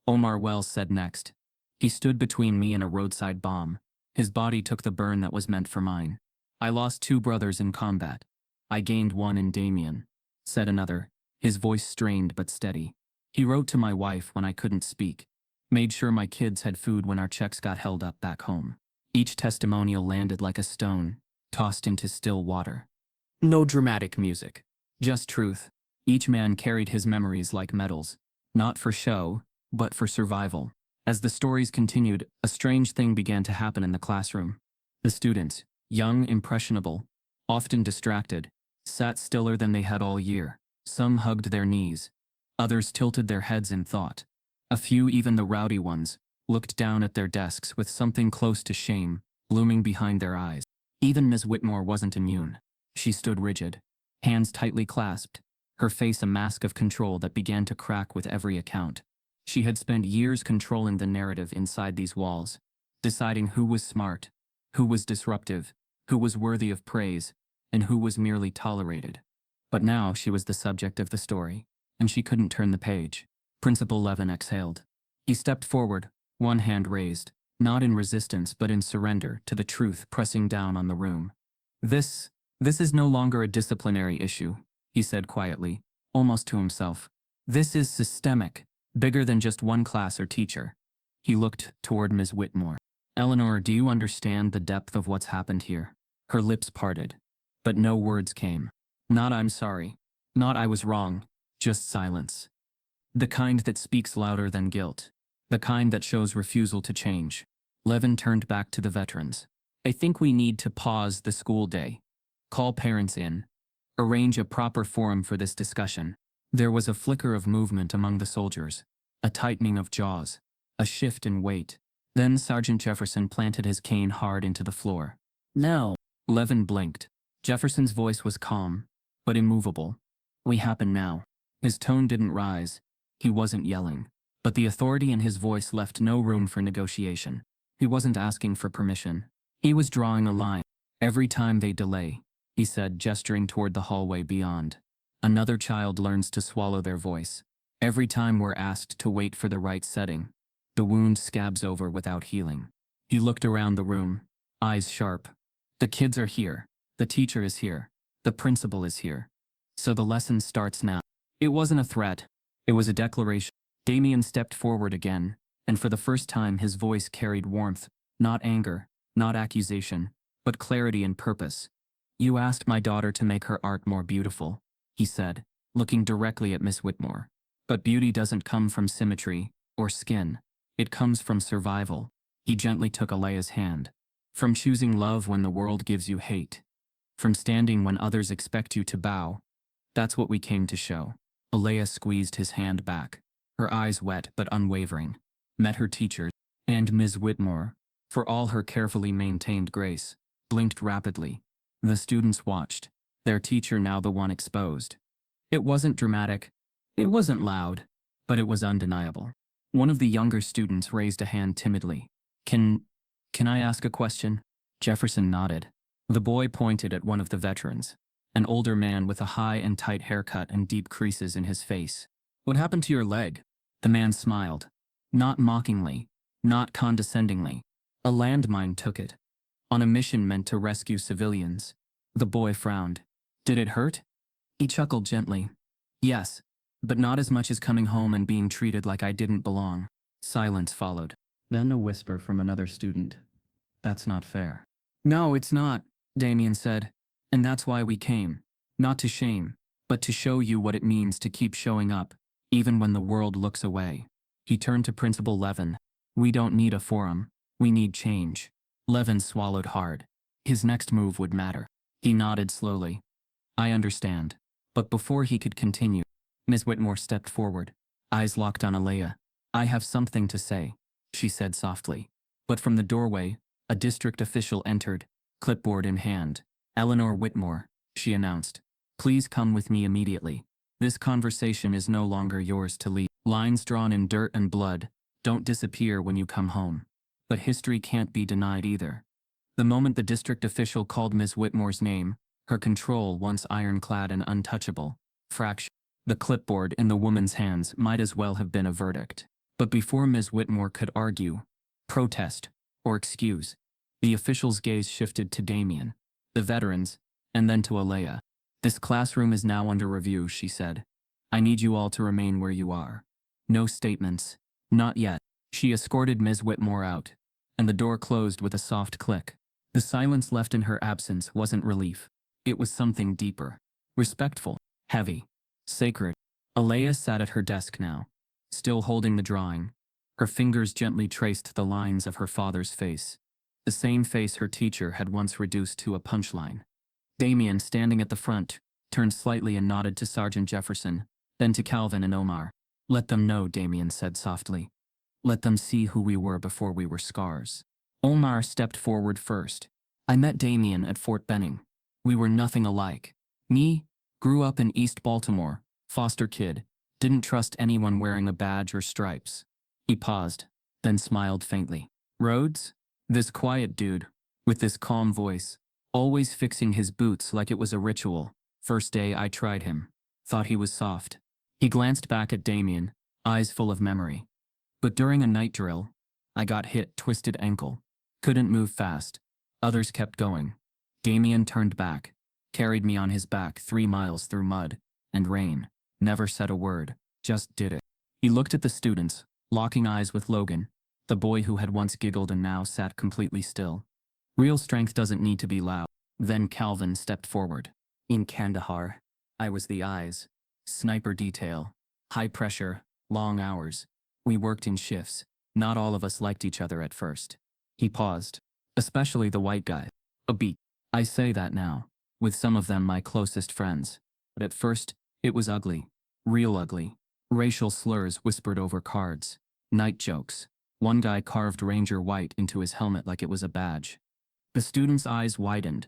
Speaker 1: Omar Wells said next. He stood between me and a roadside bomb. His body took the burn that was meant for mine. I lost 2 brothers in combat. I gained 1 in Damien, said another, his voice strained but steady. He wrote to my wife when I couldn't speak. Made sure my kids had food when our checks got held up back home. Each testimonial landed like a stone, tossed into still water. No dramatic music, just truth. Each man carried his memories like medals, not for show, but for survival. As the stories continued, a strange thing began to happen in the classroom. The students, young, impressionable, often distracted, sat stiller than they had all year. Some hugged their knees. Others tilted their heads in thought. A few, even the rowdy ones, looked down at their desks with something close to shame looming behind their eyes. Even Miss Whitmore wasn't immune. She stood rigid, hands tightly clasped, her face a mask of control that began to crack with every account. She had spent years controlling the narrative inside these walls, deciding who was smart, who was disruptive, who was worthy of praise, and who was merely tolerated. But now she was the subject of the story, and she couldn't turn the page. Principal Levin exhaled. He stepped forward, one hand raised, not in resistance but in surrender to the truth pressing down on the room. This is no longer a disciplinary issue, he said quietly, almost to himself. This is systemic, bigger than just one class or teacher. He looked toward Ms. Whitmore. Eleanor, do you understand the depth of what's happened here? Her lips parted, but no words came. Not I'm sorry, not I was wrong, just silence. The kind that speaks louder than guilt. The kind that shows refusal to change. Levin turned back to the veterans. I think we need to pause the school day. Call parents in. Arrange a proper forum for this discussion. There was a flicker of movement among the soldiers, a tightening of jaws, a shift in weight. Then Sergeant Jefferson planted his cane hard into the floor. No. Levin blinked. Jefferson's voice was calm, but immovable. We happen now. His tone didn't rise. He wasn't yelling. But the authority in his voice left no room for negotiation. He wasn't asking for permission. He was drawing a line. Every time they delay, he said, gesturing toward the hallway beyond, another child learns to swallow their voice. Every time we're asked to wait for the right setting, the wound scabs over without healing. He looked around the room, eyes sharp. The kids are here. The teacher is here. The principal is here. So the lesson starts now. It wasn't a threat. It was a declaration. Damien stepped forward again, and for the first time his voice carried warmth, not anger, not accusation, but clarity and purpose. You asked my daughter to make her art more beautiful, he said, looking directly at Miss Whitmore. But beauty doesn't come from symmetry or skin. It comes from survival. He gently took Alaya's hand. From choosing love when the world gives you hate. From standing when others expect you to bow. That's what we came to show. Alaya squeezed his hand back, her eyes wet but unwavering. Met her teachers, and Ms. Whitmore, for all her carefully maintained grace, blinked rapidly. The students watched, their teacher now the one exposed. It wasn't dramatic, it wasn't loud, but it was undeniable. One of the younger students raised a hand timidly. Can I ask a question? Jefferson nodded. The boy pointed at one of the veterans, an older man with a high and tight haircut and deep creases in his face. What happened to your leg? The man smiled. Not mockingly, not condescendingly. A landmine took it. On a mission meant to rescue civilians. The boy frowned. Did it hurt? He chuckled gently. Yes, but not as much as coming home and being treated like I didn't belong. Silence followed. Then a whisper from another student. That's not fair. No, it's not, Damien said. And that's why we came. Not to shame, but to show you what it means to keep showing up, even when the world looks away. He turned to Principal Levin. We don't need a forum. We need change. Levin swallowed hard. His next move would matter. He nodded slowly. I understand. But before he could continue, Ms. Whitmore stepped forward, eyes locked on Alaya. I have something to say, she said softly. But from the doorway, a district official entered, clipboard in hand. Eleanor Whitmore, she announced. Please come with me immediately. This conversation is no longer yours to lead. Lines drawn in dirt and blood don't disappear when you come home. But history can't be denied either. The moment the district official called Ms. Whitmore's name, her control, once ironclad and untouchable, fractured. The clipboard in the woman's hands might as well have been a verdict. But before Ms. Whitmore could argue, protest, or excuse, the official's gaze shifted to Damien, the veterans, and then to Alaya. This classroom is now under review, she said. I need you all to remain where you are. No statements. Not yet. She escorted Ms. Whitmore out, and the door closed with a soft click. The silence left in her absence wasn't relief. It was something deeper. Respectful. Heavy. Sacred. Alaya sat at her desk now, still holding the drawing. Her fingers gently traced the lines of her father's face. The same face her teacher had once reduced to a punchline. Damien, standing at the front, turned slightly and nodded to Sergeant Jefferson, then to Calvin and Omar. Let them know, Damien said softly. Let them see who we were before we were scars. Omar stepped forward first. I met Damien at Fort Benning. We were nothing alike. Me, grew up in East Baltimore, foster kid, didn't trust anyone wearing a badge or stripes. He paused, then smiled faintly. Rhodes? This quiet dude, with this calm voice, always fixing his boots like it was a ritual. First day I tried him. Thought he was soft. He glanced back at Damien, eyes full of memory. But during a night drill, I got hit, twisted ankle. Couldn't move fast. Others kept going. Damien turned back, carried me on his back 3 miles through mud and rain. Never said a word, just did it. He looked at the students, locking eyes with Logan, the boy who had once giggled and now sat completely still. Real strength doesn't need to be loud. Then Calvin stepped forward. In Kandahar, I was the eyes. Sniper detail. High pressure, long hours. We worked in shifts. Not all of us liked each other at first. He paused. Especially the white guy. A beat. I say that now. With some of them my closest friends. But at first, it was ugly. Real ugly. Racial slurs whispered over cards. Night jokes. One guy carved Ranger White into his helmet like it was a badge. The students' eyes widened.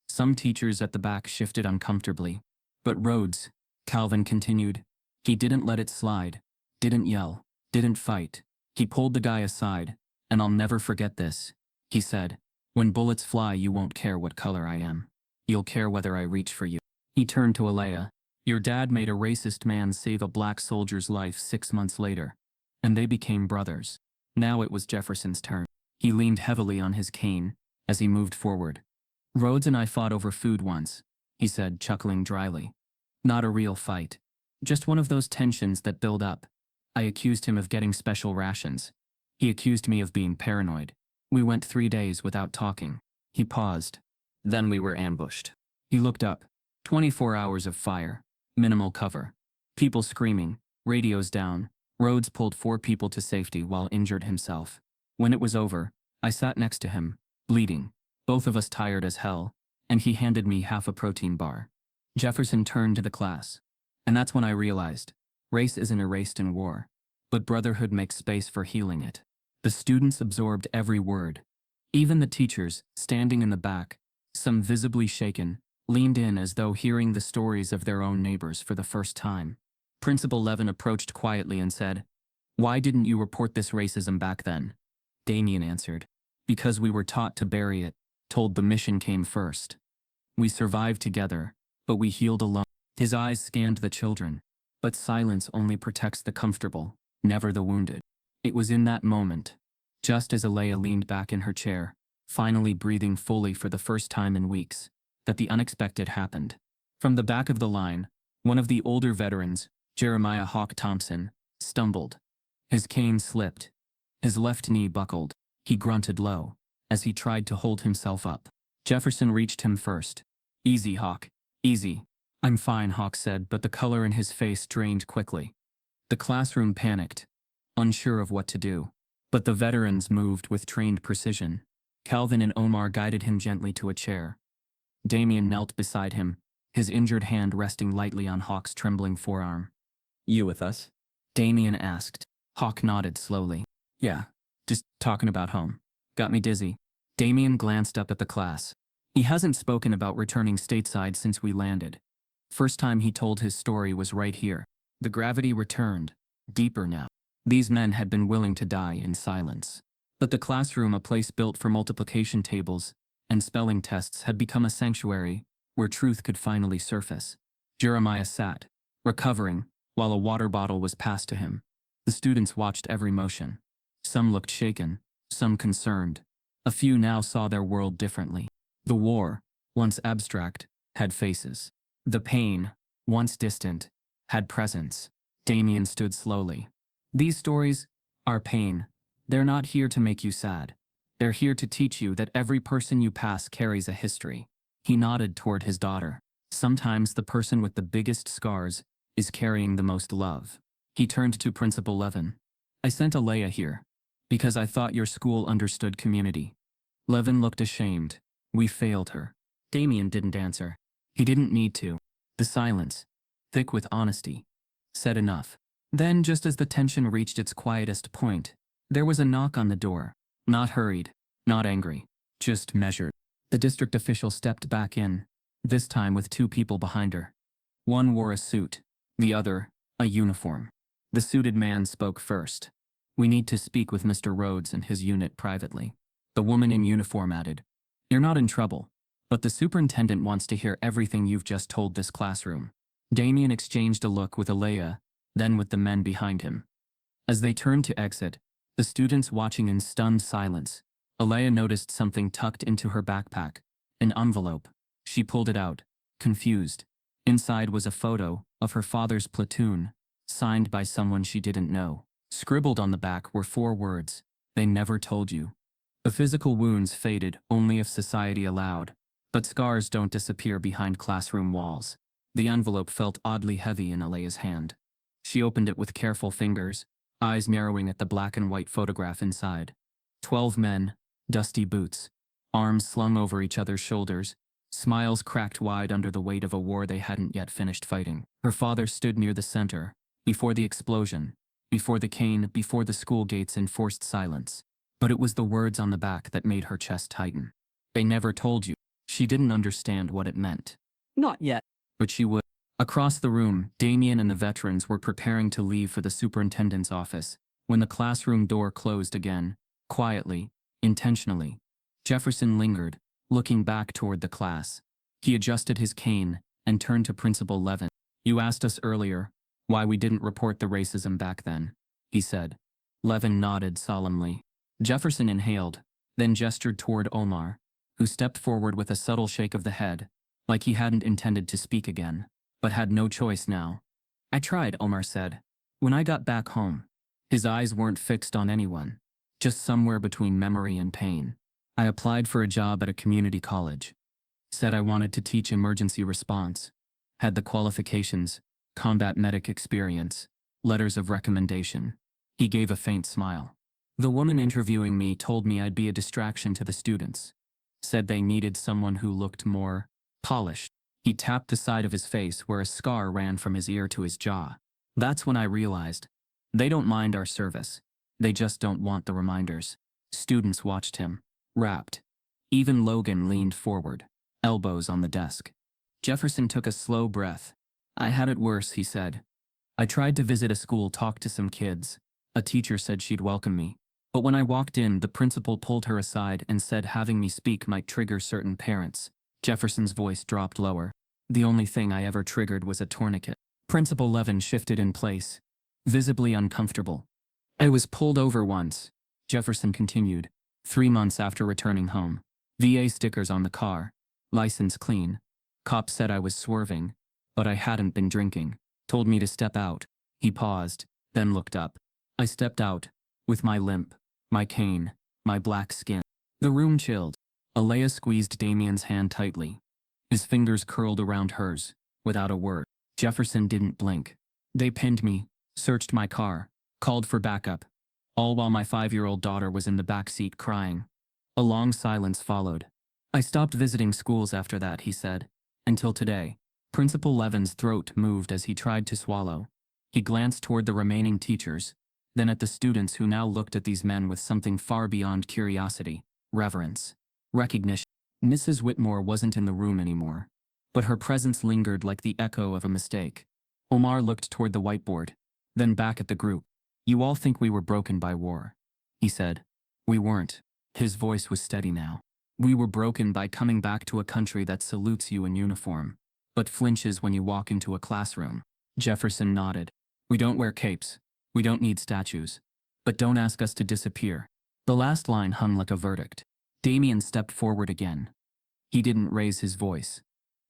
Speaker 1: Some teachers at the back shifted uncomfortably. But Rhodes, Calvin continued. He didn't let it slide. Didn't yell. Didn't fight. He pulled the guy aside. And I'll never forget this. He said, when bullets fly you won't care what color I am. You'll care whether I reach for you. He turned to Alaya. Your dad made a racist man save a black soldier's life 6 months later. And they became brothers. Now it was Jefferson's turn. He leaned heavily on his cane as he moved forward. Rhodes and I fought over food once, he said, chuckling dryly. Not a real fight. Just one of those tensions that build up. I accused him of getting special rations. He accused me of being paranoid. We went 3 days without talking. He paused. Then we were ambushed. He looked up. 24 hours of fire. Minimal cover. People screaming. Radios down. Rhodes pulled 4 people to safety while injured himself. When it was over, I sat next to him, bleeding, both of us tired as hell, and he handed me half a protein bar. Jefferson turned to the class. And that's when I realized, race isn't erased in war, but brotherhood makes space for healing it. The students absorbed every word. Even the teachers, standing in the back, some visibly shaken, leaned in as though hearing the stories of their own neighbors for the first time. Principal Levin approached quietly and said, "Why didn't you report this racism back then?" Damien answered, "Because we were taught to bury it, told the mission came first. We survived together, but we healed alone." His eyes scanned the children. But silence only protects the comfortable, never the wounded. It was in that moment, just as Alaya leaned back in her chair, finally breathing fully for the first time in weeks, that the unexpected happened. From the back of the line, one of the older veterans, Jeremiah Hawk Thompson, stumbled. His cane slipped. His left knee buckled. He grunted low, as he tried to hold himself up. Jefferson reached him first. "Easy, Hawk. Easy." "I'm fine," Hawk said, but the color in his face drained quickly. The classroom panicked, unsure of what to do. But the veterans moved with trained precision. Calvin and Omar guided him gently to a chair. Damien knelt beside him, his injured hand resting lightly on Hawk's trembling forearm. "You with us?" Damien asked. Hawk nodded slowly. "Yeah, just talking about home. Got me dizzy." Damien glanced up at the class. He hasn't spoken about returning stateside since we landed. First time he told his story was right here. The gravity returned, deeper now. These men had been willing to die in silence. But the classroom, a place built for multiplication tables and spelling tests, had become a sanctuary where truth could finally surface. Jeremiah sat, recovering, while a water bottle was passed to him. The students watched every motion. Some looked shaken, some concerned. A few now saw their world differently. The war, once abstract, had faces. The pain, once distant, had presence. Damien stood slowly. "These stories are pain. They're not here to make you sad. They're here to teach you that every person you pass carries a history." He nodded toward his daughter. "Sometimes the person with the biggest scars is carrying the most love." He turned to Principal Levin. "I sent Alaya here because I thought your school understood community." Levin looked ashamed. "We failed her." Damien didn't answer. He didn't need to. The silence, thick with honesty, said enough. Then, just as the tension reached its quietest point, there was a knock on the door. Not hurried, not angry, just measured. The district official stepped back in, this time with 2 people behind her. One wore a suit, the other, a uniform. The suited man spoke first. "We need to speak with Mr. Rhodes and his unit privately." The woman in uniform added, "You're not in trouble, but the superintendent wants to hear everything you've just told this classroom." Damien exchanged a look with Alaya, then with the men behind him. As they turned to exit, the students watching in stunned silence, Alaya noticed something tucked into her backpack, an envelope. She pulled it out, confused. Inside was a photo of her father's platoon, signed by someone she didn't know. Scribbled on the back were 4 words, "They never told you." The physical wounds faded only if society allowed, but scars don't disappear behind classroom walls. The envelope felt oddly heavy in Alaya's hand. She opened it with careful fingers, eyes narrowing at the black and white photograph inside. 12 men, dusty boots, arms slung over each other's shoulders, smiles cracked wide under the weight of a war they hadn't yet finished fighting. Her father stood near the center, before the explosion, before the cane, before the school gates enforced silence. But it was the words on the back that made her chest tighten. They never told you. She didn't understand what it meant.
Speaker 2: Not yet.
Speaker 1: But she would. Across the room, Damien and the veterans were preparing to leave for the superintendent's office when the classroom door closed again, quietly, intentionally. Jefferson lingered, looking back toward the class. He adjusted his cane and turned to Principal Levin. "You asked us earlier why we didn't report the racism back then," he said. Levin nodded solemnly. Jefferson inhaled, then gestured toward Omar, who stepped forward with a subtle shake of the head, like he hadn't intended to speak again, but had no choice now. "I tried," Omar said. "When I got back home." His eyes weren't fixed on anyone, just somewhere between memory and pain. "I applied for a job at a community college. Said I wanted to teach emergency response. Had the qualifications, combat medic experience, letters of recommendation." He gave a faint smile. "The woman interviewing me told me I'd be a distraction to the students. Said they needed someone who looked more polished." He tapped the side of his face where a scar ran from his ear to his jaw. "That's when I realized. They don't mind our service. They just don't want the reminders." Students watched him, rapt. Even Logan leaned forward, elbows on the desk. Jefferson took a slow breath. "I had it worse," he said. "I tried to visit a school, talk to some kids. A teacher said she'd welcome me. But when I walked in, the principal pulled her aside and said having me speak might trigger certain parents." Jefferson's voice dropped lower. "The only thing I ever triggered was a tourniquet." Principal Levin shifted in place, visibly uncomfortable. "I was pulled over once," Jefferson continued, 3 months after returning home. VA stickers on the car, license clean. Cop said I was swerving, but I hadn't been drinking. Told me to step out." He paused, then looked up. "I stepped out, with my limp, my cane, my black skin." The room chilled. Alaya squeezed Damien's hand tightly. His fingers curled around hers, without a word. Jefferson didn't blink. "They pinned me, searched my car, called for backup. All while my 5-year-old daughter was in the back seat crying." A long silence followed. "I stopped visiting schools after that," he said. "Until today." Principal Levin's throat moved as he tried to swallow. He glanced toward the remaining teachers, then at the students who now looked at these men with something far beyond curiosity, reverence, recognition. Mrs. Whitmore wasn't in the room anymore, but her presence lingered like the echo of a mistake. Omar looked toward the whiteboard, then back at the group. "You all think we were broken by war," he said. "We weren't." His voice was steady now. "We were broken by coming back to a country that salutes you in uniform, but flinches when you walk into a classroom." Jefferson nodded. "We don't wear capes. We don't need statues. But don't ask us to disappear." The last line hung like a verdict. Damien stepped forward again. He didn't raise his voice.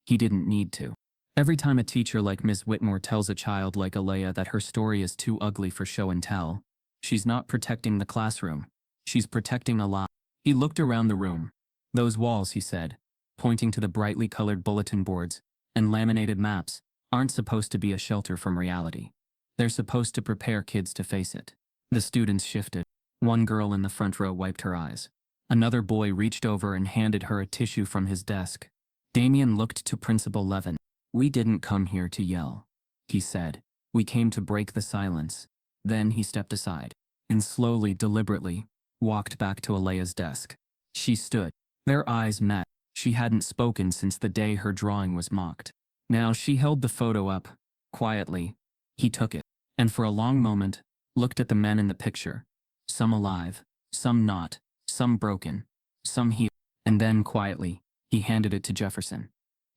Speaker 1: He didn't need to. Every time a teacher like Ms. Whitmore tells a child like Alaya that her story is too ugly for show and tell, she's not protecting the classroom. She's protecting a lie. He looked around the room. "Those walls," he said, pointing to the brightly colored bulletin boards and laminated maps, "aren't supposed to be a shelter from reality. They're supposed to prepare kids to face it." The students shifted. One girl in the front row wiped her eyes. Another boy reached over and handed her a tissue from his desk. Damien looked to Principal Levin. "We didn't come here to yell," he said. "We came to break the silence." Then he stepped aside, and slowly, deliberately, walked back to Alaya's desk. She stood. Their eyes met. She hadn't spoken since the day her drawing was mocked. Now she held the photo up, quietly. He took it, and for a long moment, looked at the men in the picture. Some alive, some not, some broken, some healed. And then, quietly, he handed it to Jefferson.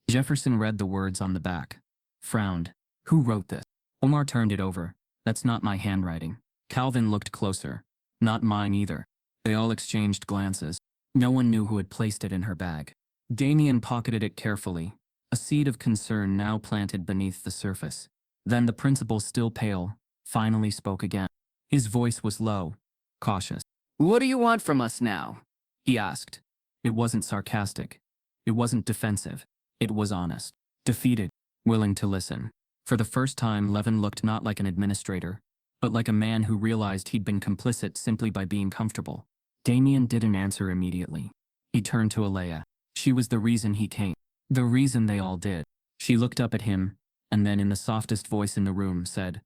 Speaker 1: Jefferson read the words on the back. Frowned. "Who wrote this?" Omar turned it over. "That's not my handwriting." Calvin looked closer. "Not mine either." They all exchanged glances. No one knew who had placed it in her bag. Damien pocketed it carefully, a seed of concern now planted beneath the surface. Then the principal, still pale, finally spoke again. His voice was low, cautious. "What do you want from us now?" he asked. It wasn't sarcastic. It wasn't defensive. It was honest, defeated, willing to listen. For the first time, Levin looked not like an administrator, but like a man who realized he'd been complicit simply by being comfortable. Damien didn't answer immediately. He turned to Alaya. She was the reason he came. The reason they all did. She looked up at him, and then in the softest voice in the room said,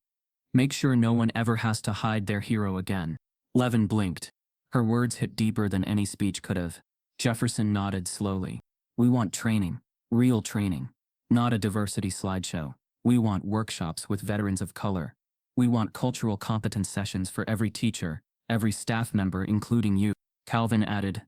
Speaker 1: "Make sure no one ever has to hide their hero again." Levin blinked. Her words hit deeper than any speech could have. Jefferson nodded slowly. "We want training. Real training. Not a diversity slideshow. We want workshops with veterans of color. We want cultural competence sessions for every teacher, every staff member including you," Calvin added.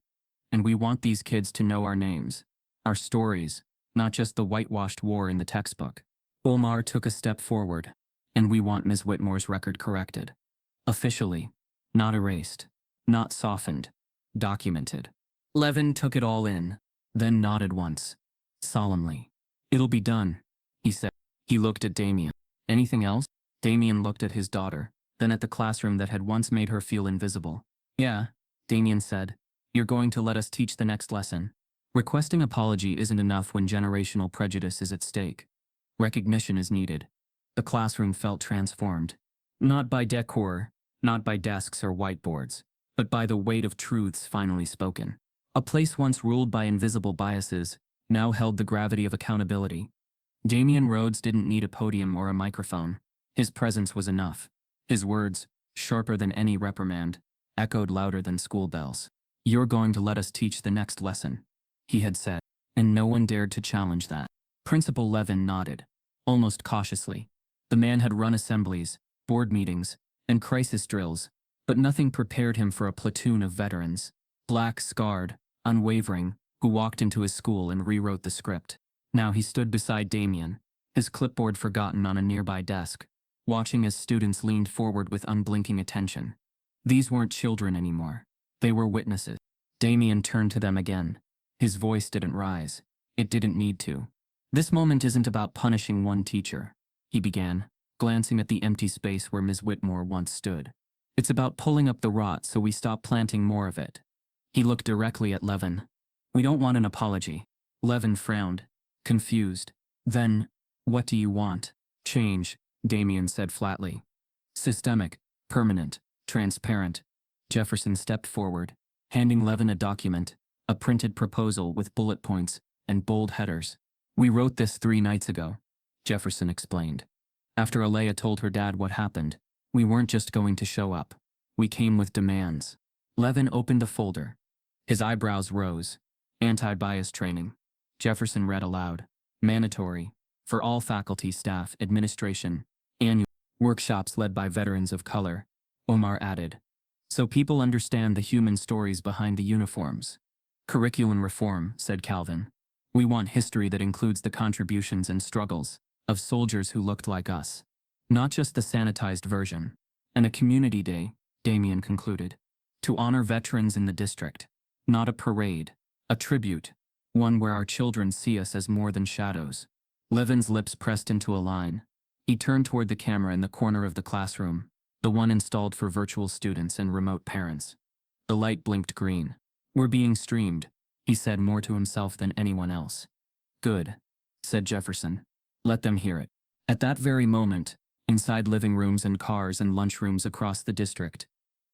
Speaker 1: "And we want these kids to know our names. Our stories, not just the whitewashed war in the textbook." Omar took a step forward. "And we want Ms. Whitmore's record corrected. Officially. Not erased. Not softened. Documented." Levin took it all in, then nodded once. Solemnly. "It'll be done," he said. He looked at Damien. "Anything else?" Damien looked at his daughter, then at the classroom that had once made her feel invisible. "Yeah," Damien said. "You're going to let us teach the next lesson. Requesting apology isn't enough when generational prejudice is at stake. Recognition is needed." The classroom felt transformed. Not by decor, not by desks or whiteboards, but by the weight of truths finally spoken. A place once ruled by invisible biases now held the gravity of accountability. Damien Rhodes didn't need a podium or a microphone. His presence was enough. His words, sharper than any reprimand, echoed louder than school bells. "You're going to let us teach the next lesson," he had said, and no one dared to challenge that. Principal Levin nodded, almost cautiously. The man had run assemblies, board meetings, and crisis drills, but nothing prepared him for a platoon of veterans, black, scarred, unwavering, who walked into his school and rewrote the script. Now he stood beside Damien, his clipboard forgotten on a nearby desk, watching as students leaned forward with unblinking attention. These weren't children anymore. They were witnesses. Damien turned to them again. His voice didn't rise. It didn't need to. "This moment isn't about punishing one teacher," he began, glancing at the empty space where Ms. Whitmore once stood. "It's about pulling up the rot so we stop planting more of it." He looked directly at Levin. "We don't want an apology." Levin frowned, confused. "Then, what do you want?" "Change," Damien said flatly. "Systemic, permanent, transparent." Jefferson stepped forward, handing Levin a document, a printed proposal with bullet points and bold headers. "We wrote this 3 nights ago," Jefferson explained. "After Alaya told her dad what happened, we weren't just going to show up. We came with demands." Levin opened the folder. His eyebrows rose. "Anti-bias training." Jefferson read aloud. "Mandatory. For all faculty, staff, administration. Annual workshops led by veterans of color," Omar added. "So people understand the human stories behind the uniforms." "Curriculum reform," said Calvin. "We want history that includes the contributions and struggles of soldiers who looked like us. Not just the sanitized version." "And a community day," Damien concluded. "To honor veterans in the district. Not a parade. A tribute. One where our children see us as more than shadows." Levin's lips pressed into a line. He turned toward the camera in the corner of the classroom, the one installed for virtual students and remote parents. The light blinked green. "We're being streamed," he said more to himself than anyone else. "Good," said Jefferson. "Let them hear it." At that very moment, inside living rooms and cars and lunchrooms across the district,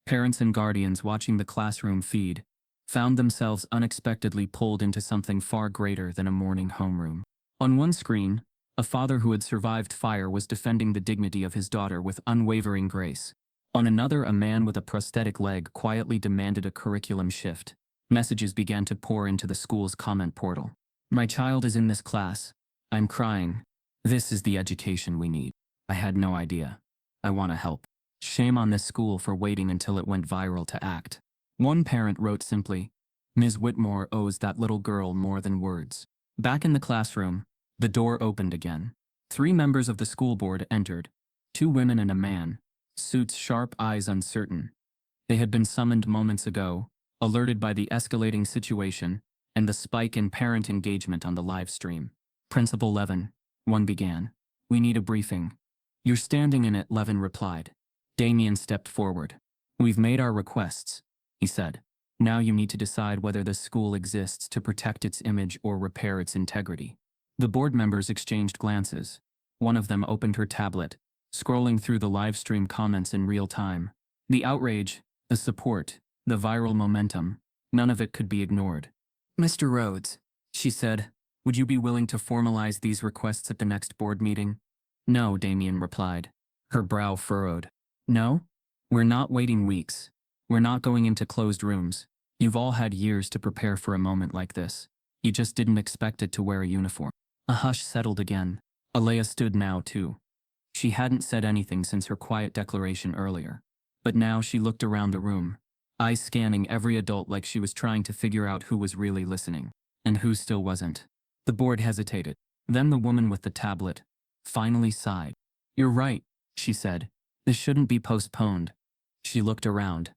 Speaker 1: parents and guardians watching the classroom feed found themselves unexpectedly pulled into something far greater than a morning homeroom. On one screen, a father who had survived fire was defending the dignity of his daughter with unwavering grace. On another, a man with a prosthetic leg quietly demanded a curriculum shift. Messages began to pour into the school's comment portal. "My child is in this class. I'm crying. This is the education we need. I had no idea. I want to help. Shame on this school for waiting until it went viral to act." One parent wrote simply, "Ms. Whitmore owes that little girl more than words." Back in the classroom, the door opened again. 3 members of the school board entered, 2 women and a man, suits sharp, eyes uncertain. They had been summoned moments ago, alerted by the escalating situation and the spike in parent engagement on the live stream. "Principal Levin," one began. "We need a briefing." "You're standing in it," Levin replied. Damien stepped forward. "We've made our requests," he said. "Now you need to decide whether the school exists to protect its image or repair its integrity." The board members exchanged glances. One of them opened her tablet, scrolling through the live stream comments in real time. The outrage, the support, the viral momentum, none of it could be ignored. "Mr. Rhodes," she said, "would you be willing to formalize these requests at the next board meeting?" "No," Damien replied, her brow furrowed. "No? We're not waiting weeks. We're not going into closed rooms. You've all had years to prepare for a moment like this. You just didn't expect it to wear a uniform." A hush settled again. Alaya stood now, too. She hadn't said anything since her quiet declaration earlier. But now she looked around the room, eyes scanning every adult like she was trying to figure out who was really listening, and who still wasn't. The board hesitated. Then the woman with the tablet finally sighed. "You're right," she said. "This shouldn't be postponed." She looked around.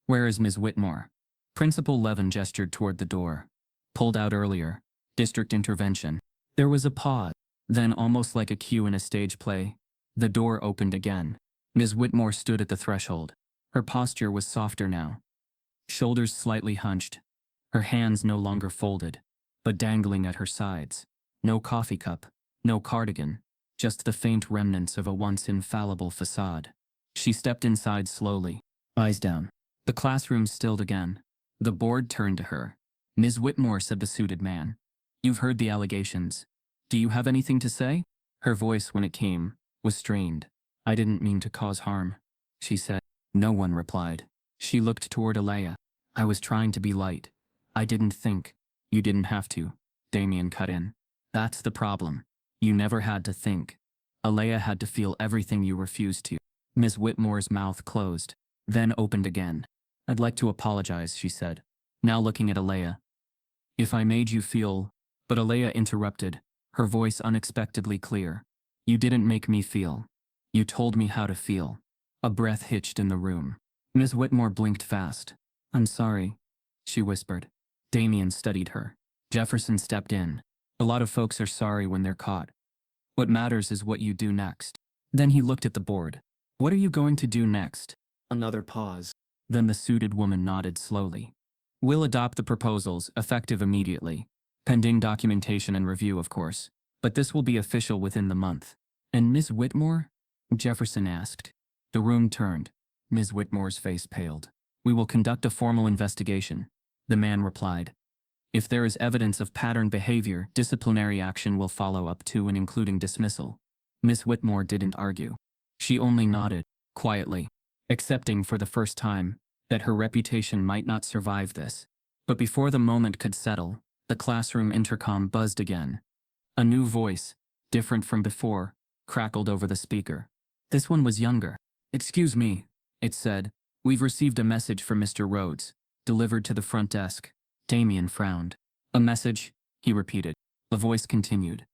Speaker 1: "Where is Ms. Whitmore?" Principal Levin gestured toward the door. "Pulled out earlier. District intervention." There was a pause. Then, almost like a cue in a stage play, the door opened again. Ms. Whitmore stood at the threshold. Her posture was softer now. Shoulders slightly hunched. Her hands no longer folded, but dangling at her sides. No coffee cup, no cardigan, just the faint remnants of a once infallible facade. She stepped inside slowly, eyes down. The classroom stilled again. The board turned to her. "Ms. Whitmore," said the suited man. "You've heard the allegations. Do you have anything to say?" Her voice, when it came, was strained. "I didn't mean to cause harm," she said. No one replied. She looked toward Alaya. "I was trying to be light. I didn't think." "You didn't have to," Damien cut in. "That's the problem. You never had to think. Alaya had to feel everything you refused to." Ms. Whitmore's mouth closed, then opened again. "I'd like to apologize," she said, now looking at Alaya. "If I made you feel—" But Alaya interrupted, her voice unexpectedly clear. "You didn't make me feel. You told me how to feel." A breath hitched in the room. Ms. Whitmore blinked fast. "I'm sorry," she whispered. Damien studied her. Jefferson stepped in. "A lot of folks are sorry when they're caught. What matters is what you do next." Then he looked at the board. "What are you going to do next?" Another pause. Then the suited woman nodded slowly. "We'll adopt the proposals, effective immediately. Pending documentation and review, of course. But this will be official within the month." "And Ms. Whitmore?" Jefferson asked. The room turned. Ms. Whitmore's face paled. "We will conduct a formal investigation," the man replied. "If there is evidence of pattern behavior, disciplinary action will follow up to and including dismissal." Ms. Whitmore didn't argue. She only nodded, quietly, accepting for the first time that her reputation might not survive this. But before the moment could settle, the classroom intercom buzzed again. A new voice, different from before, crackled over the speaker. This one was younger. "Excuse me," it said. "We've received a message from Mr. Rhodes, delivered to the front desk." Damien frowned. "A message?" he repeated. The voice continued.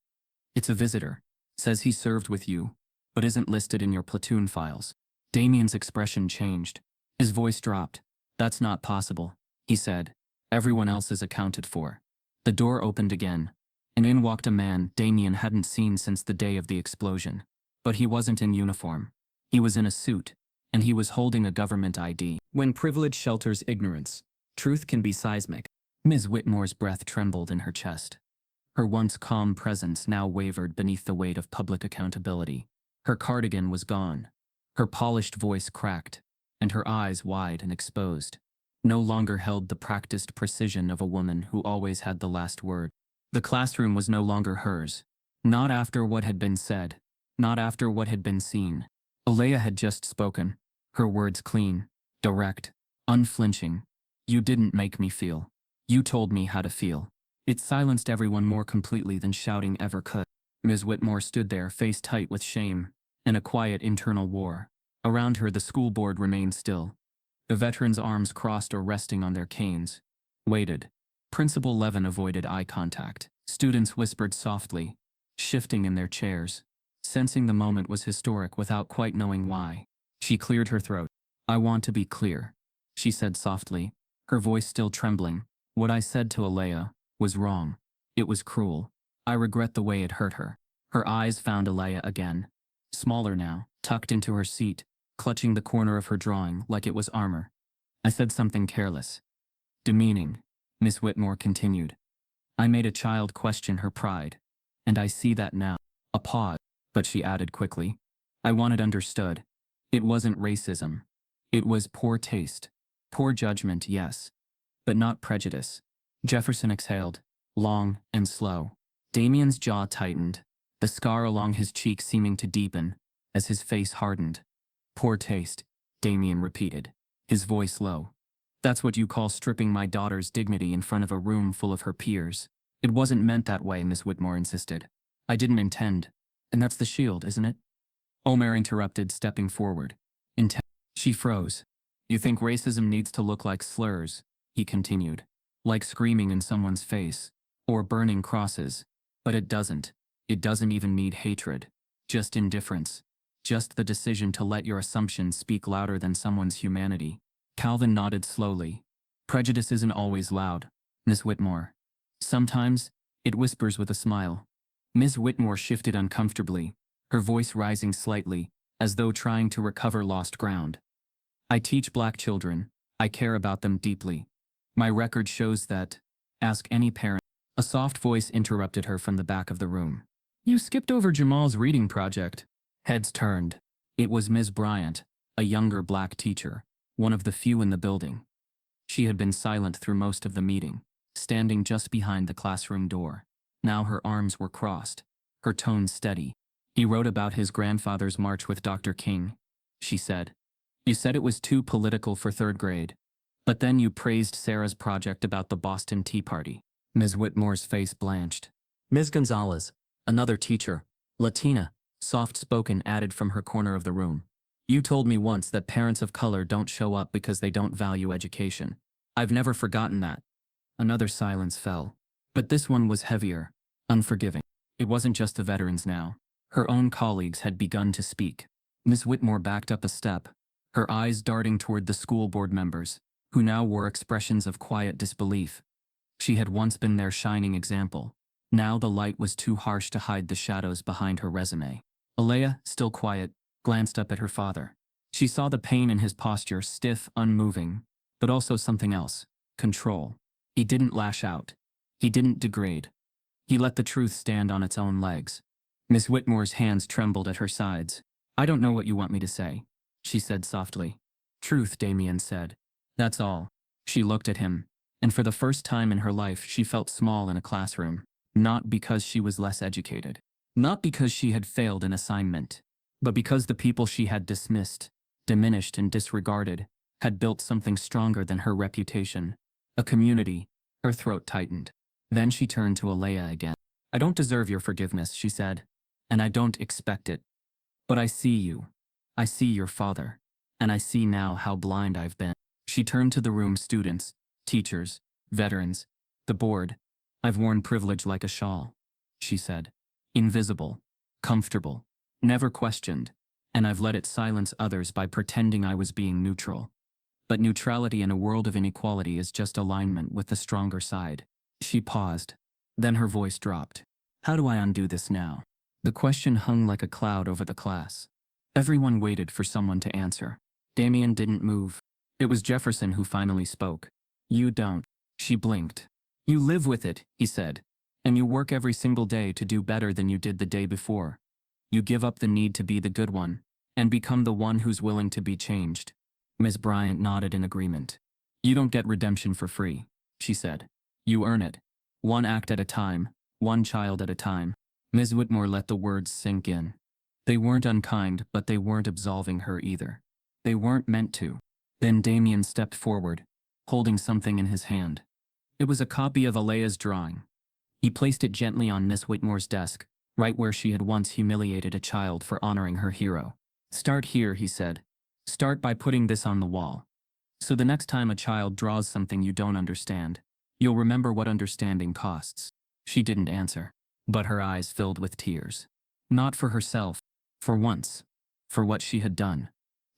Speaker 1: "It's a visitor. Says he served with you, but isn't listed in your platoon files." Damien's expression changed. His voice dropped. "That's not possible," he said. "Everyone else is accounted for." The door opened again, and in walked a man Damien hadn't seen since the day of the explosion. But he wasn't in uniform. He was in a suit, and he was holding a government ID. When privilege shelters ignorance, truth can be seismic. Ms. Whitmore's breath trembled in her chest. Her once calm presence now wavered beneath the weight of public accountability. Her cardigan was gone. Her polished voice cracked, and her eyes, wide and exposed, no longer held the practiced precision of a woman who always had the last word. The classroom was no longer hers. Not after what had been said. Not after what had been seen. Alaya had just spoken, her words clean, direct, unflinching. "You didn't make me feel. You told me how to feel." It silenced everyone more completely than shouting ever could. Ms. Whitmore stood there, face tight with shame, and a quiet internal war. Around her the school board remained still. The veterans' arms crossed or resting on their canes, waited. Principal Levin avoided eye contact. Students whispered softly, shifting in their chairs, sensing the moment was historic without quite knowing why. She cleared her throat. "I want to be clear," she said softly, her voice still trembling. "What I said to Alaya was wrong. It was cruel. I regret the way it hurt her." Her eyes found Alaya again, smaller now, tucked into her seat, clutching the corner of her drawing like it was armor. "I said something careless, demeaning," Miss Whitmore continued. "I made a child question her pride, and I see that now." A pause, but she added quickly, I want it understood. It wasn't racism. It was poor taste. Poor judgment, yes. But not prejudice. Jefferson exhaled, long and slow. Damien's jaw tightened, the scar along his cheek seeming to deepen as his face hardened. Poor taste, Damien repeated, his voice low. That's what you call stripping my daughter's dignity in front of a room full of her peers. It wasn't meant that way, Miss Whitmore insisted. I didn't intend. And that's the shield, isn't it? Omer interrupted, stepping forward. She froze. You think racism needs to look like slurs, he continued. Like screaming in someone's face. Or burning crosses. But it doesn't. It doesn't even need hatred. Just indifference. Just the decision to let your assumptions speak louder than someone's humanity. Calvin nodded slowly. Prejudice isn't always loud, Miss Whitmore. Sometimes, it whispers with a smile. Miss Whitmore shifted uncomfortably, her voice rising slightly, as though trying to recover lost ground. I teach black children. I care about them deeply. My record shows that. Ask any parent. A soft voice interrupted her from the back of the room. You skipped over Jamal's reading project. Heads turned. It was Ms. Bryant, a younger black teacher, one of the few in the building. She had been silent through most of the meeting, standing just behind the classroom door. Now her arms were crossed, her tone steady. He wrote about his grandfather's march with Dr. King, she said. You said it was too political for third grade. But then you praised Sarah's project about the Boston Tea Party. Ms. Whitmore's face blanched. Ms. Gonzalez, another teacher, Latina, soft-spoken, added from her corner of the room. You told me once that parents of color don't show up because they don't value education. I've never forgotten that. Another silence fell. But this one was heavier, unforgiving. It wasn't just the veterans now. Her own colleagues had begun to speak. Ms. Whitmore backed up a step, her eyes darting toward the school board members, who now wore expressions of quiet disbelief. She had once been their shining example. Now the light was too harsh to hide the shadows behind her resume. Alaya, still quiet, glanced up at her father. She saw the pain in his posture, stiff, unmoving, but also something else, control. He didn't lash out. He didn't degrade. He let the truth stand on its own legs. Miss Whitmore's hands trembled at her sides. I don't know what you want me to say, she said softly. Truth, Damien said. That's all. She looked at him, and for the first time in her life she felt small in a classroom. Not because she was less educated. Not because she had failed an assignment. But because the people she had dismissed, diminished and disregarded, had built something stronger than her reputation. A community. Her throat tightened. Then she turned to Alaya again. I don't deserve your forgiveness, she said. And I don't expect it. But I see you. I see your father. And I see now how blind I've been. She turned to the room, students, teachers, veterans, the board. I've worn privilege like a shawl, she said. Invisible, comfortable, never questioned, and I've let it silence others by pretending I was being neutral. But neutrality in a world of inequality is just alignment with the stronger side. She paused. Then her voice dropped. How do I undo this now? The question hung like a cloud over the class. Everyone waited for someone to answer. Damien didn't move. It was Jefferson who finally spoke. You don't. She blinked. You live with it, he said. And you work every single day to do better than you did the day before. You give up the need to be the good one, and become the one who's willing to be changed. Ms. Bryant nodded in agreement. You don't get redemption for free, she said. You earn it. One act at a time, one child at a time. Ms. Whitmore let the words sink in. They weren't unkind, but they weren't absolving her either. They weren't meant to. Then Damien stepped forward, holding something in his hand. It was a copy of Alaya's drawing. He placed it gently on Miss Whitmore's desk, right where she had once humiliated a child for honoring her hero. Start here, he said. Start by putting this on the wall. So the next time a child draws something you don't understand, you'll remember what understanding costs. She didn't answer, but her eyes filled with tears. Not for herself, for once, for what she had done.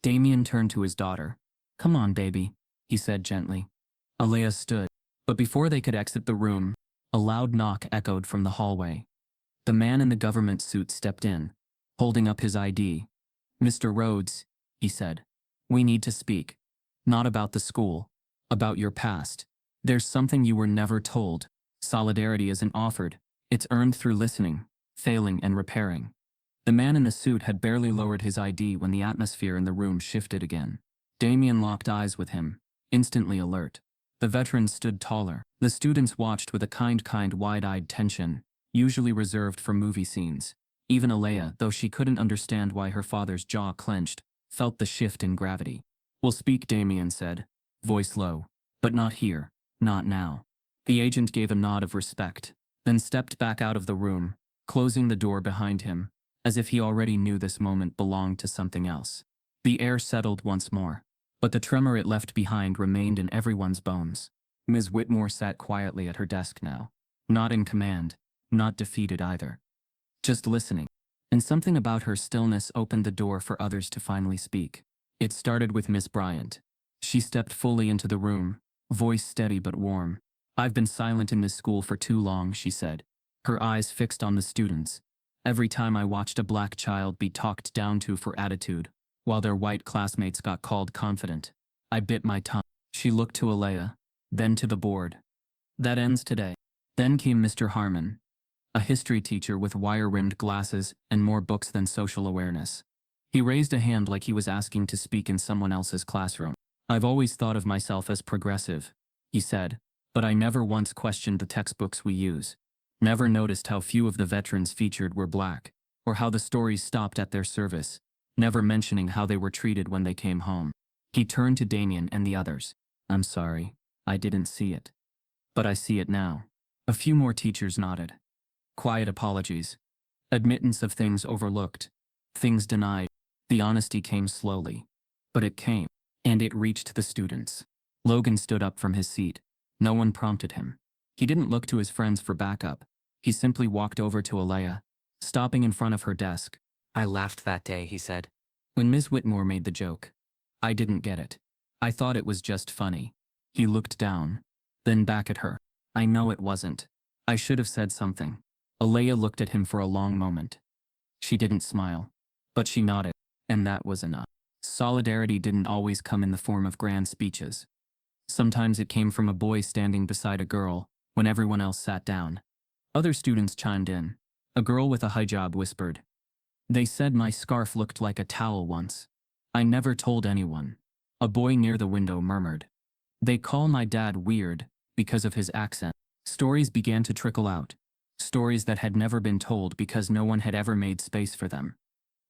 Speaker 1: Damien turned to his daughter. Come on, baby, he said gently. Alaya stood, but before they could exit the room, a loud knock echoed from the hallway. The man in the government suit stepped in, holding up his ID. Mr. Rhodes, he said, we need to speak. Not about the school, about your past. There's something you were never told. Solidarity isn't offered. It's earned through listening, failing and repairing. The man in the suit had barely lowered his ID when the atmosphere in the room shifted again. Damien locked eyes with him, instantly alert. The veteran stood taller. The students watched with a kind wide-eyed tension, usually reserved for movie scenes. Even Alaya, though she couldn't understand why her father's jaw clenched, felt the shift in gravity. "We'll speak," Damien said, voice low. "But not here. Not now." The agent gave a nod of respect, then stepped back out of the room, closing the door behind him, as if he already knew this moment belonged to something else. The air settled once more, but the tremor it left behind remained in everyone's bones. Ms. Whitmore sat quietly at her desk now, not in command, not defeated either. Just listening. And something about her stillness opened the door for others to finally speak. It started with Miss Bryant. She stepped fully into the room, voice steady but warm. "I've been silent in this school for too long," she said, her eyes fixed on the students. "Every time I watched a black child be talked down to for attitude, while their white classmates got called confident, I bit my tongue." She looked to Alaya, then to the board. "That ends today." Then came Mr. Harmon, a history teacher with wire-rimmed glasses and more books than social awareness. He raised a hand like he was asking to speak in someone else's classroom. "I've always thought of myself as progressive," he said, "but I never once questioned the textbooks we use. Never noticed how few of the veterans featured were black, or how the stories stopped at their service, never mentioning how they were treated when they came home." He turned to Damien and the others. "I'm sorry, I didn't see it. But I see it now." A few more teachers nodded. Quiet apologies. Admittance of things overlooked. Things denied. The honesty came slowly. But it came. And it reached the students. Logan stood up from his seat. No one prompted him. He didn't look to his friends for backup. He simply walked over to Alaya, stopping in front of her desk.
Speaker 2: "I laughed that day," he said.
Speaker 1: When Ms. Whitmore made the joke, "I didn't get it. I thought it was just funny." He looked down, then back at her. "I know it wasn't. I should have said something." Alaya looked at him for a long moment. She didn't smile, but she nodded, and that was enough. Solidarity didn't always come in the form of grand speeches. Sometimes it came from a boy standing beside a girl when everyone else sat down. Other students chimed in. A girl with a hijab whispered, "They said my scarf looked like a towel once. I never told anyone." A boy near the window murmured, "They call my dad weird because of his accent." Stories began to trickle out. Stories that had never been told because no one had ever made space for them.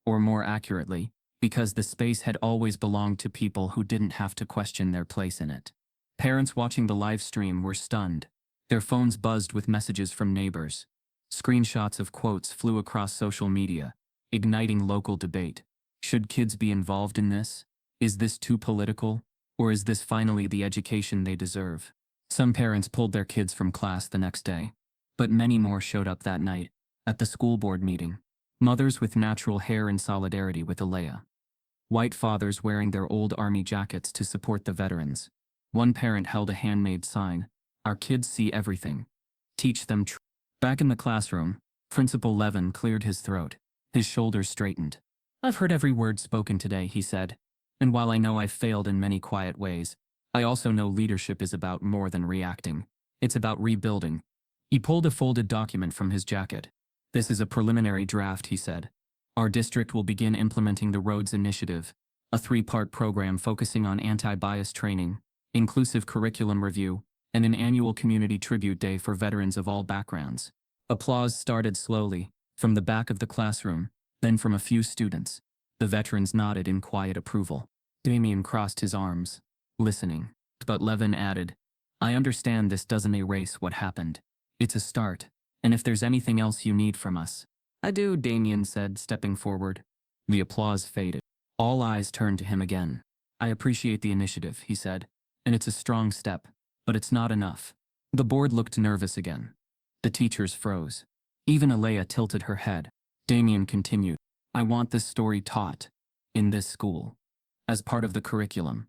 Speaker 1: Or more accurately, because the space had always belonged to people who didn't have to question their place in it. Parents watching the live stream were stunned. Their phones buzzed with messages from neighbors. Screenshots of quotes flew across social media, igniting local debate. Should kids be involved in this? Is this too political? Or is this finally the education they deserve? Some parents pulled their kids from class the next day, but many more showed up that night, at the school board meeting. Mothers with natural hair in solidarity with Alaya. White fathers wearing their old army jackets to support the veterans. One parent held a handmade sign, "Our kids see everything. Teach them truth." Back in the classroom, Principal Levin cleared his throat. His shoulders straightened. "I've heard every word spoken today," he said. "And while I know I've failed in many quiet ways, I also know leadership is about more than reacting. It's about rebuilding." He pulled a folded document from his jacket. "This is a preliminary draft," he said. "Our district will begin implementing the Roads Initiative, a 3-part program focusing on anti-bias training, inclusive curriculum review, and an annual community tribute day for veterans of all backgrounds." Applause started slowly, from the back of the classroom, then from a few students. The veterans nodded in quiet approval. Damien crossed his arms, listening. But Levin added, "I understand this doesn't erase what happened. It's a start, and if there's anything else you need from us." "I do," Damien said, stepping forward. The applause faded. All eyes turned to him again. "I appreciate the initiative," he said, "and it's a strong step, but it's not enough." The board looked nervous again. The teachers froze. Even Alaya tilted her head. Damien continued, "I want this story taught, in this school, as part of the curriculum.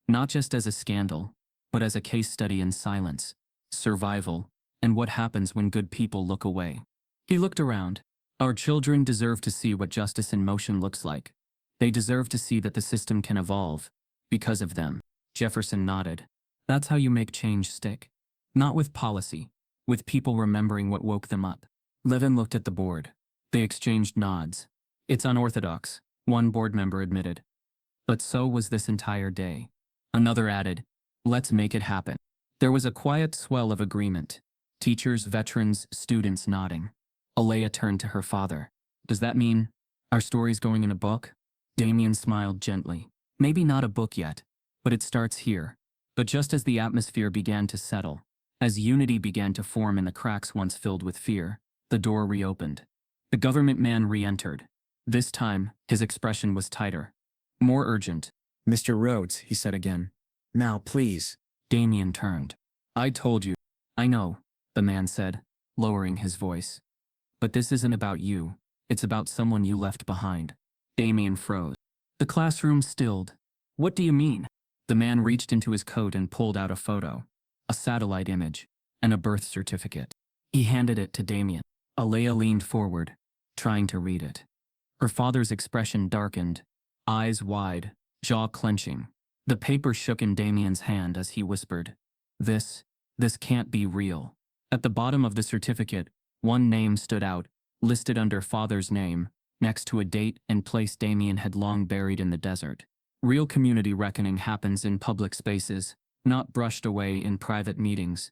Speaker 1: Not just as a scandal, but as a case study in silence, survival, and what happens when good people look away." He looked around. "Our children deserve to see what justice in motion looks like. They deserve to see that the system can evolve, because of them." Jefferson nodded. "That's how you make change stick. Not with policy, with people remembering what woke them up." Levin looked at the board. They exchanged nods. It's unorthodox, one board member admitted. But so was this entire day. Another added, let's make it happen. There was a quiet swell of agreement. Teachers, veterans, students nodding. Alaya turned to her father. Does that mean our story's going in a book? Damien smiled gently. Maybe not a book yet, but it starts here. But just as the atmosphere began to settle, as unity began to form in the cracks once filled with fear, the door reopened. The government man re-entered. This time, his expression was tighter, more urgent.
Speaker 3: Mr. Rhodes, he said again. Now, please.
Speaker 1: Damien turned. I told you. I know, the man said, lowering his voice. But this isn't about you. It's about someone you left behind. Damien froze. The classroom stilled. What do you mean? The man reached into his coat and pulled out a photo, a satellite image, and a birth certificate. He handed it to Damien. Alaya leaned forward, trying to read it. Her father's expression darkened, eyes wide, jaw clenching. The paper shook in Damien's hand as he whispered, This can't be real. At the bottom of the certificate, one name stood out, listed under father's name, next to a date and place Damien had long buried in the desert. Real community reckoning happens in public spaces, not brushed away in private meetings.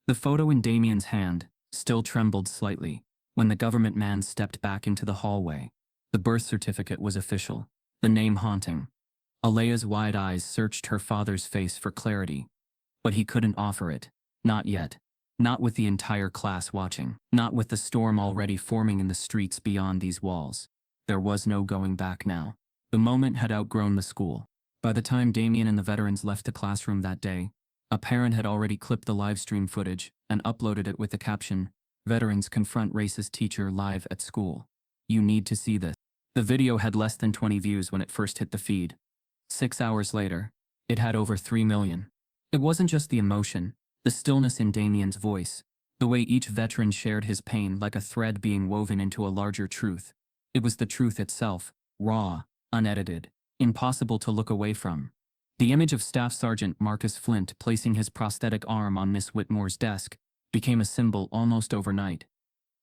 Speaker 1: The photo in Damien's hand still trembled slightly when the government man stepped back into the hallway. The birth certificate was official, the name haunting. Alaya's wide eyes searched her father's face for clarity, but he couldn't offer it. Not yet. Not with the entire class watching. Not with the storm already forming in the streets beyond these walls. There was no going back now. The moment had outgrown the school. By the time Damien and the veterans left the classroom that day, a parent had already clipped the live stream footage and uploaded it with the caption, Veterans confront racist teacher live at school. You need to see this. The video had less than 20 views when it first hit the feed. 6 hours later, it had over 3 million. It wasn't just the emotion, the stillness in Damien's voice, the way each veteran shared his pain like a thread being woven into a larger truth. It was the truth itself, raw, unedited, impossible to look away from. The image of Staff Sergeant Marcus Flint placing his prosthetic arm on Miss Whitmore's desk became a symbol almost overnight.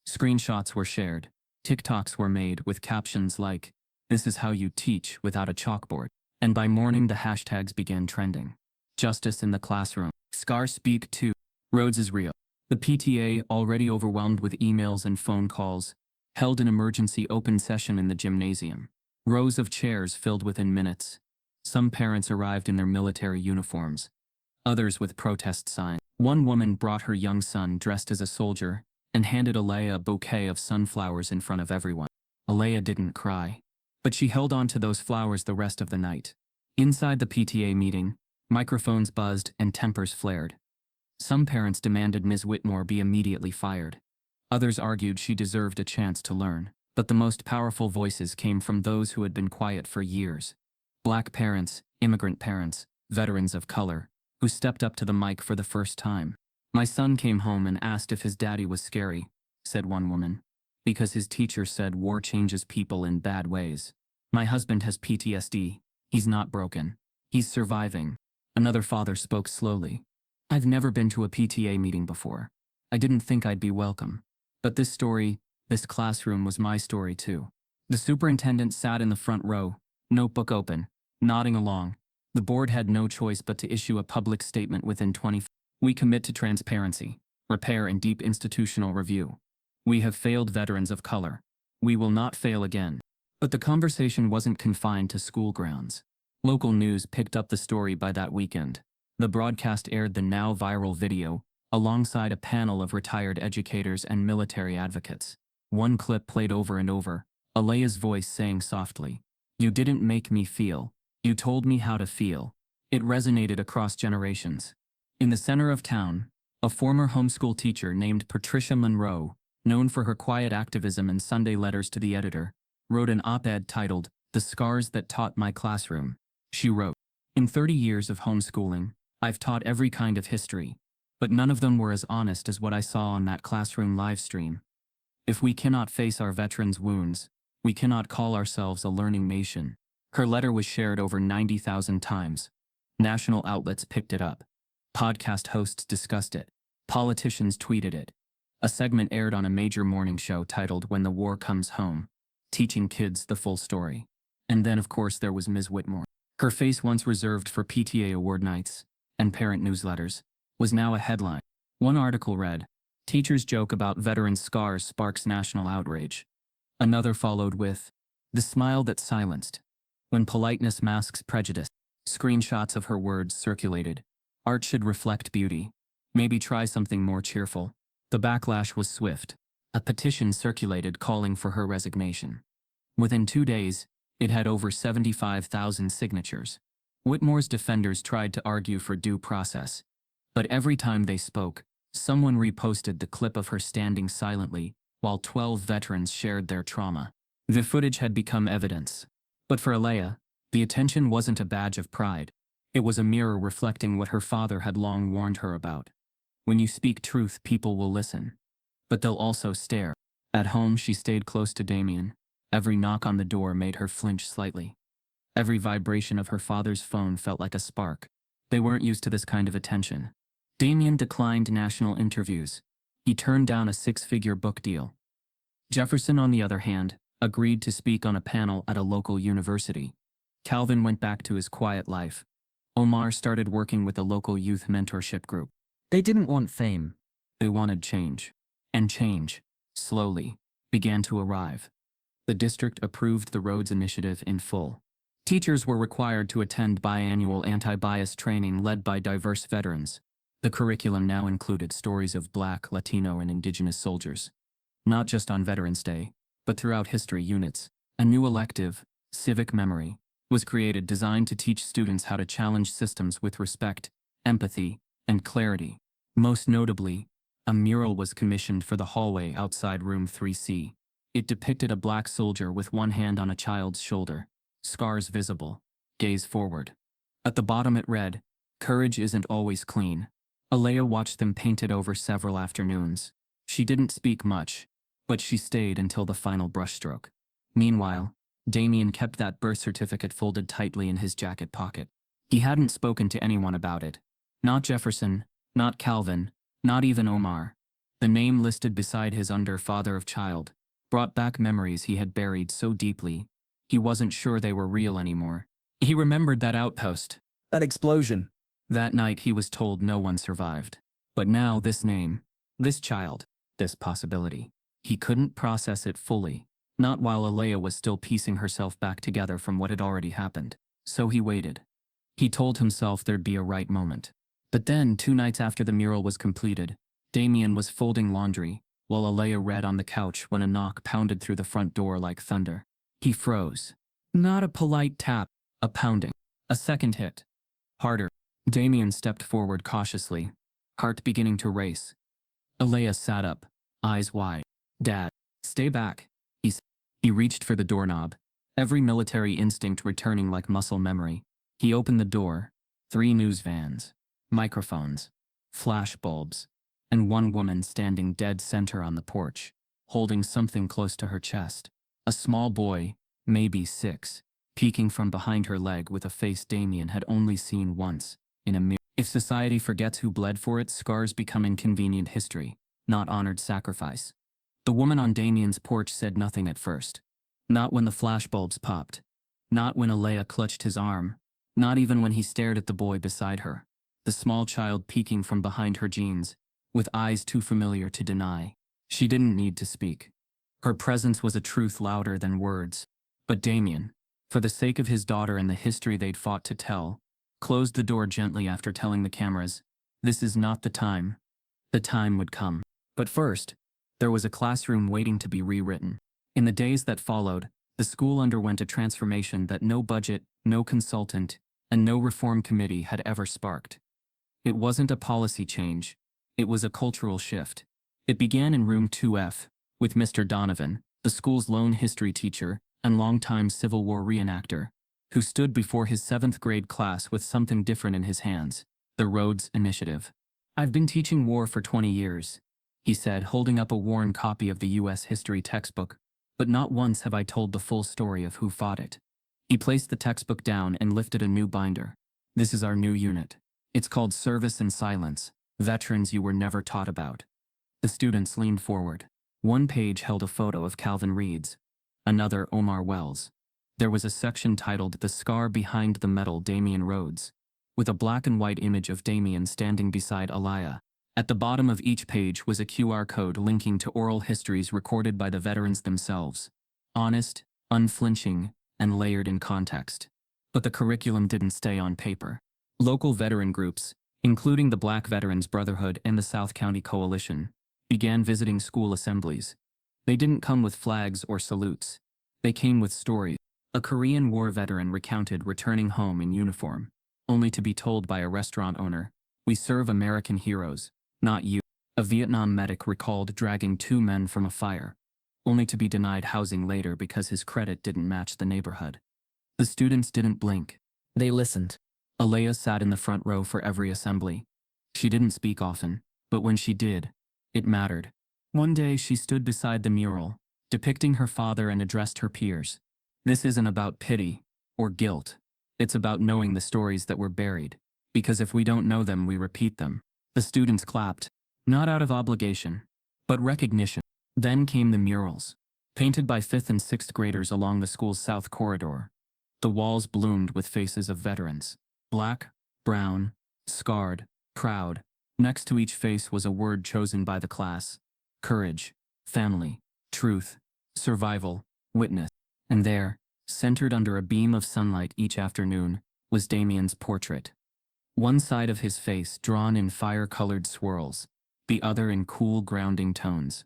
Speaker 1: Screenshots were shared. TikToks were made with captions like, This is how you teach without a chalkboard. And by morning the hashtags began trending. Justice in the classroom. Scars speak too. Rhodes is real. The PTA, already overwhelmed with emails and phone calls, held an emergency open session in the gymnasium. Rows of chairs filled within minutes. Some parents arrived in their military uniforms, others with protest signs. One woman brought her young son dressed as a soldier and handed Alaya a bouquet of sunflowers in front of everyone. Alaya didn't cry, but she held on to those flowers the rest of the night. Inside the PTA meeting, microphones buzzed and tempers flared. Some parents demanded Ms. Whitmore be immediately fired. Others argued she deserved a chance to learn. But the most powerful voices came from those who had been quiet for years. Black parents, immigrant parents, veterans of color, who stepped up to the mic for the first time. My son came home and asked if his daddy was scary, said one woman, because his teacher said war changes people in bad ways. My husband has PTSD. He's not broken. He's surviving. Another father spoke slowly. I've never been to a PTA meeting before. I didn't think I'd be welcome. But this classroom was my story too. The superintendent sat in the front row, notebook open, nodding along. The board had no choice but to issue a public statement within 20. We commit to transparency, repair and deep institutional review. We have failed veterans of color. We will not fail again. But the conversation wasn't confined to school grounds. Local news picked up the story by that weekend. The broadcast aired the now viral video, alongside a panel of retired educators and military advocates. One clip played over and over, Alaya's voice saying softly, You didn't make me feel. You told me how to feel. It resonated across generations. In the center of town, a former homeschool teacher named Patricia Monroe, known for her quiet activism and Sunday letters to the editor, wrote an op-ed titled, The Scars That Taught My Classroom. She wrote, In 30 years of homeschooling, I've taught every kind of history, but none of them were as honest as what I saw on that classroom live stream. If we cannot face our veterans' wounds, we cannot call ourselves a learning nation. Her letter was shared over 90,000 times. National outlets picked it up. Podcast hosts discussed it. Politicians tweeted it. A segment aired on a major morning show titled When the War Comes Home. teaching kids the full story. And then, of course, there was Ms. Whitmore. Her face, once reserved for PTA award nights and parent newsletters, was now a headline. One article read, "Teachers joke about veterans' scars sparks national outrage." Another followed with, "The smile that silenced when politeness masks prejudice." Screenshots of her words circulated. "Art should reflect beauty. Maybe try something more cheerful." The backlash was swift. A petition circulated calling for her resignation. Within 2 days, it had over 75,000 signatures. Whitmore's defenders tried to argue for due process, but every time they spoke, someone reposted the clip of her standing silently while 12 veterans shared their trauma. The footage had become evidence. But for Alaya, the attention wasn't a badge of pride. It was a mirror reflecting what her father had long warned her about. When you speak truth, people will listen. But they'll also stare. At home, she stayed close to Damien. Every knock on the door made her flinch slightly. Every vibration of her father's phone felt like a spark. They weren't used to this kind of attention. Damien declined national interviews. He turned down a 6-figure book deal. Jefferson, on the other hand, agreed to speak on a panel at a local university. Calvin went back to his quiet life. Omar started working with a local youth mentorship group.
Speaker 3: They didn't want fame.
Speaker 1: They wanted change. And change, slowly, began to arrive. The district approved the roads initiative in full. Teachers were required to attend biannual anti-bias training led by diverse veterans. The curriculum now included stories of Black, Latino, and Indigenous soldiers. Not just on Veterans Day, but throughout history units. A new elective, civic memory, was created designed to teach students how to challenge systems with respect, empathy, and clarity. Most notably, a mural was commissioned for the hallway outside room 3C. It depicted a Black soldier with one hand on a child's shoulder, scars visible, gaze forward. At the bottom it read, "Courage isn't always clean." Alaya watched them painted over several afternoons. She didn't speak much, but she stayed until the final brushstroke. Meanwhile, Damien kept that birth certificate folded tightly in his jacket pocket. He hadn't spoken to anyone about it. Not Jefferson, not Calvin, not even Omar. The name listed beside his under father of child brought back memories he had buried so deeply, he wasn't sure they were real anymore. He remembered that outpost.
Speaker 3: That explosion.
Speaker 1: That night he was told no one survived. But now this name, this child, this possibility. He couldn't process it fully, not while Alaya was still piecing herself back together from what had already happened. So he waited. He told himself there'd be a right moment. But then, 2 nights after the mural was completed, Damien was folding laundry, while Alaya read on the couch when a knock pounded through the front door like thunder. He froze. Not a polite tap, a pounding. A second hit. Harder. Damien stepped forward cautiously, heart beginning to race. Alaya sat up, eyes wide. "Dad, stay back," he said. He reached for the doorknob, every military instinct returning like muscle memory. He opened the door. 3 news vans, microphones, flash bulbs, and one woman standing dead center on the porch, holding something close to her chest. A small boy, maybe 6, peeking from behind her leg with a face Damien had only seen once, in a mirror. If society forgets who bled for it, scars become inconvenient history, not honored sacrifice. The woman on Damien's porch said nothing at first. Not when the flashbulbs popped. Not when Alaya clutched his arm. Not even when he stared at the boy beside her. The small child peeking from behind her jeans, with eyes too familiar to deny. She didn't need to speak. Her presence was a truth louder than words. But Damien, for the sake of his daughter and the history they'd fought to tell, closed the door gently after telling the cameras, "This is not the time." The time would come. But first, there was a classroom waiting to be rewritten. In the days that followed, the school underwent a transformation that no budget, no consultant, and no reform committee had ever sparked. It wasn't a policy change. It was a cultural shift. It began in room 2F, with Mr. Donovan, the school's lone history teacher and longtime Civil War reenactor, who stood before his 7th grade class with something different in his hands, the Rhodes Initiative. "I've been teaching war for 20 years, he said, holding up a worn copy of the U.S. history textbook, "but not once have I told the full story of who fought it." He placed the textbook down and lifted a new binder. "This is our new unit. It's called Service in Silence, Veterans You Were Never Taught About." The students leaned forward. One page held a photo of Calvin Reed's, another Omar Wells. There was a section titled The Scar Behind the Medal Damien Rhodes, with a black and white image of Damien standing beside Alaya. At the bottom of each page was a QR code linking to oral histories recorded by the veterans themselves. Honest, unflinching, and layered in context. But the curriculum didn't stay on paper. Local veteran groups, including the Black Veterans Brotherhood and the South County Coalition, began visiting school assemblies. They didn't come with flags or salutes. They came with stories. A Korean War veteran recounted returning home in uniform, only to be told by a restaurant owner, "We serve American heroes, not you." A Vietnam medic recalled dragging 2 men from a fire, only to be denied housing later because his credit didn't match the neighborhood. The students didn't blink.
Speaker 3: They listened.
Speaker 1: Alaya sat in the front row for every assembly. She didn't speak often, but when she did, it mattered. One day she stood beside the mural, depicting her father, and addressed her peers. "This isn't about pity or guilt. It's about knowing the stories that were buried, because if we don't know them, we repeat them." The students clapped, not out of obligation, but recognition. Then came the murals, painted by 5th and 6th graders along the school's south corridor. The walls bloomed with faces of veterans. Black, brown, scarred, proud. Next to each face was a word chosen by the class. Courage, family, truth, survival, witness. And there, centered under a beam of sunlight each afternoon, was Damien's portrait. One side of his face drawn in fire-colored swirls, the other in cool, grounding tones.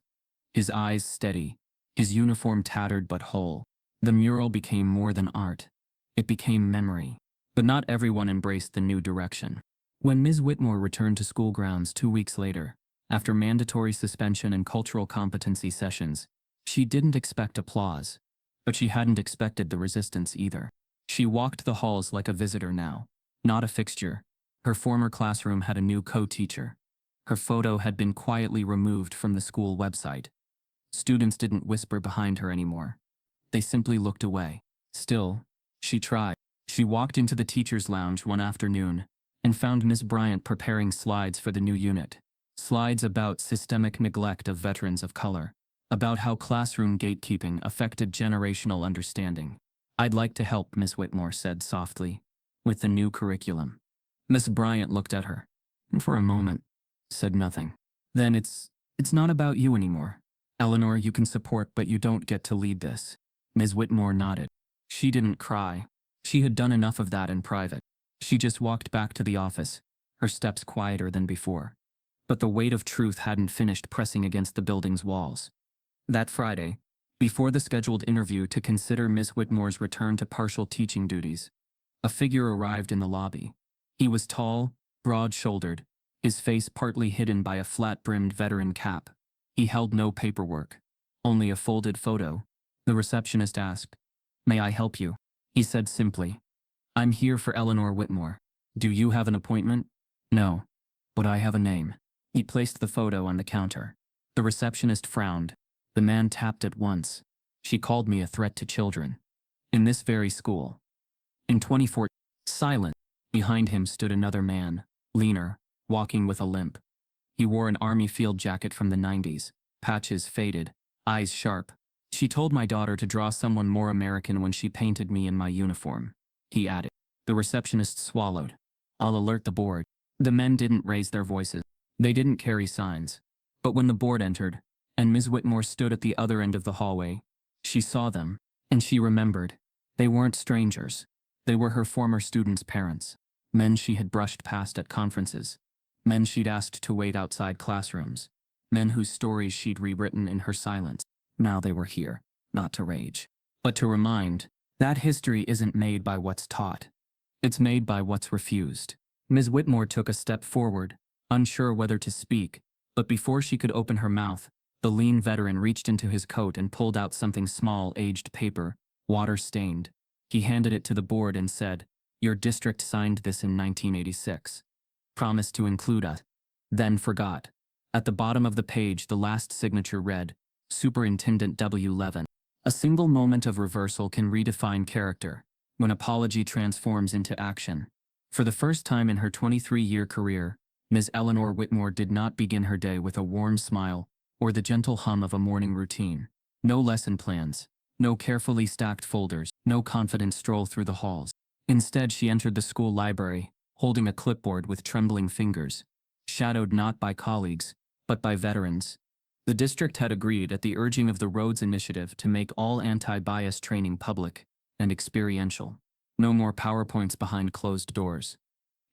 Speaker 1: His eyes steady, his uniform tattered but whole. The mural became more than art. It became memory. But not everyone embraced the new direction. When Ms. Whitmore returned to school grounds 2 weeks later, after mandatory suspension and cultural competency sessions, she didn't expect applause. But she hadn't expected the resistance either. She walked the halls like a visitor now, not a fixture. Her former classroom had a new co-teacher. Her photo had been quietly removed from the school website. Students didn't whisper behind her anymore. They simply looked away. Still, she tried. She walked into the teacher's lounge one afternoon and found Miss Bryant preparing slides for the new unit. Slides about systemic neglect of veterans of color, about how classroom gatekeeping affected generational understanding. "I'd like to help," Miss Whitmore said softly, "with the new curriculum." Miss Bryant looked at her, and for a moment, said nothing. "Then it's not about you anymore. Eleanor, you can support, but you don't get to lead this." Ms. Whitmore nodded. She didn't cry. She had done enough of that in private. She just walked back to the office, her steps quieter than before. But the weight of truth hadn't finished pressing against the building's walls. That Friday, before the scheduled interview to consider Ms. Whitmore's return to partial teaching duties, a figure arrived in the lobby. He was tall, broad-shouldered, his face partly hidden by a flat-brimmed veteran cap. He held no paperwork, only a folded photo. The receptionist asked, "May I help you?" He said simply, "I'm here for Eleanor Whitmore. Do you have an appointment?" "No, but I have a name." He placed the photo on the counter. The receptionist frowned. The man tapped it once. "She called me a threat to children. In this very school." In 2014, silent. Behind him stood another man, leaner, walking with a limp. He wore an army field jacket from the 90s, patches faded, eyes sharp. "She told my daughter to draw someone more American when she painted me in my uniform," he added. The receptionist swallowed. "I'll alert the board." The men didn't raise their voices. They didn't carry signs. But when the board entered, and Ms. Whitmore stood at the other end of the hallway, she saw them, and she remembered. They weren't strangers. They were her former students' parents. Men she had brushed past at conferences. Men she'd asked to wait outside classrooms. Men whose stories she'd rewritten in her silence. Now they were here, not to rage, but to remind that history isn't made by what's taught. It's made by what's refused. Ms. Whitmore took a step forward, unsure whether to speak, but before she could open her mouth, the lean veteran reached into his coat and pulled out something small, aged paper, water-stained. He handed it to the board and said, "Your district signed this in 1986. Promised to include us. Then forgot." At the bottom of the page, the last signature read, "Superintendent W. Levin." A single moment of reversal can redefine character, when apology transforms into action. For the first time in her 23-year career, Ms. Eleanor Whitmore did not begin her day with a warm smile or the gentle hum of a morning routine. No lesson plans, No carefully stacked folders, no confident stroll through the halls. Instead, she entered the school library, holding a clipboard with trembling fingers, shadowed not by colleagues, but by veterans. The district had agreed at the urging of the Rhodes Initiative to make all anti-bias training public and experiential. No more PowerPoints behind closed doors.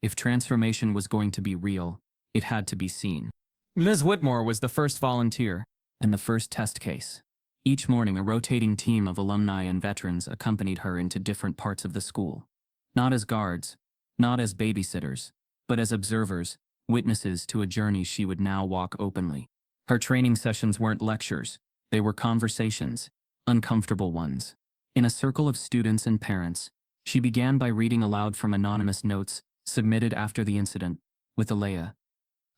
Speaker 1: If transformation was going to be real, it had to be seen. Ms. Whitmore was the first volunteer and the first test case. Each morning, a rotating team of alumni and veterans accompanied her into different parts of the school. Not as guards, not as babysitters, but as observers, witnesses to a journey she would now walk openly. Her training sessions weren't lectures, they were conversations, uncomfortable ones. In a circle of students and parents, she began by reading aloud from anonymous notes submitted after the incident, with Alaya.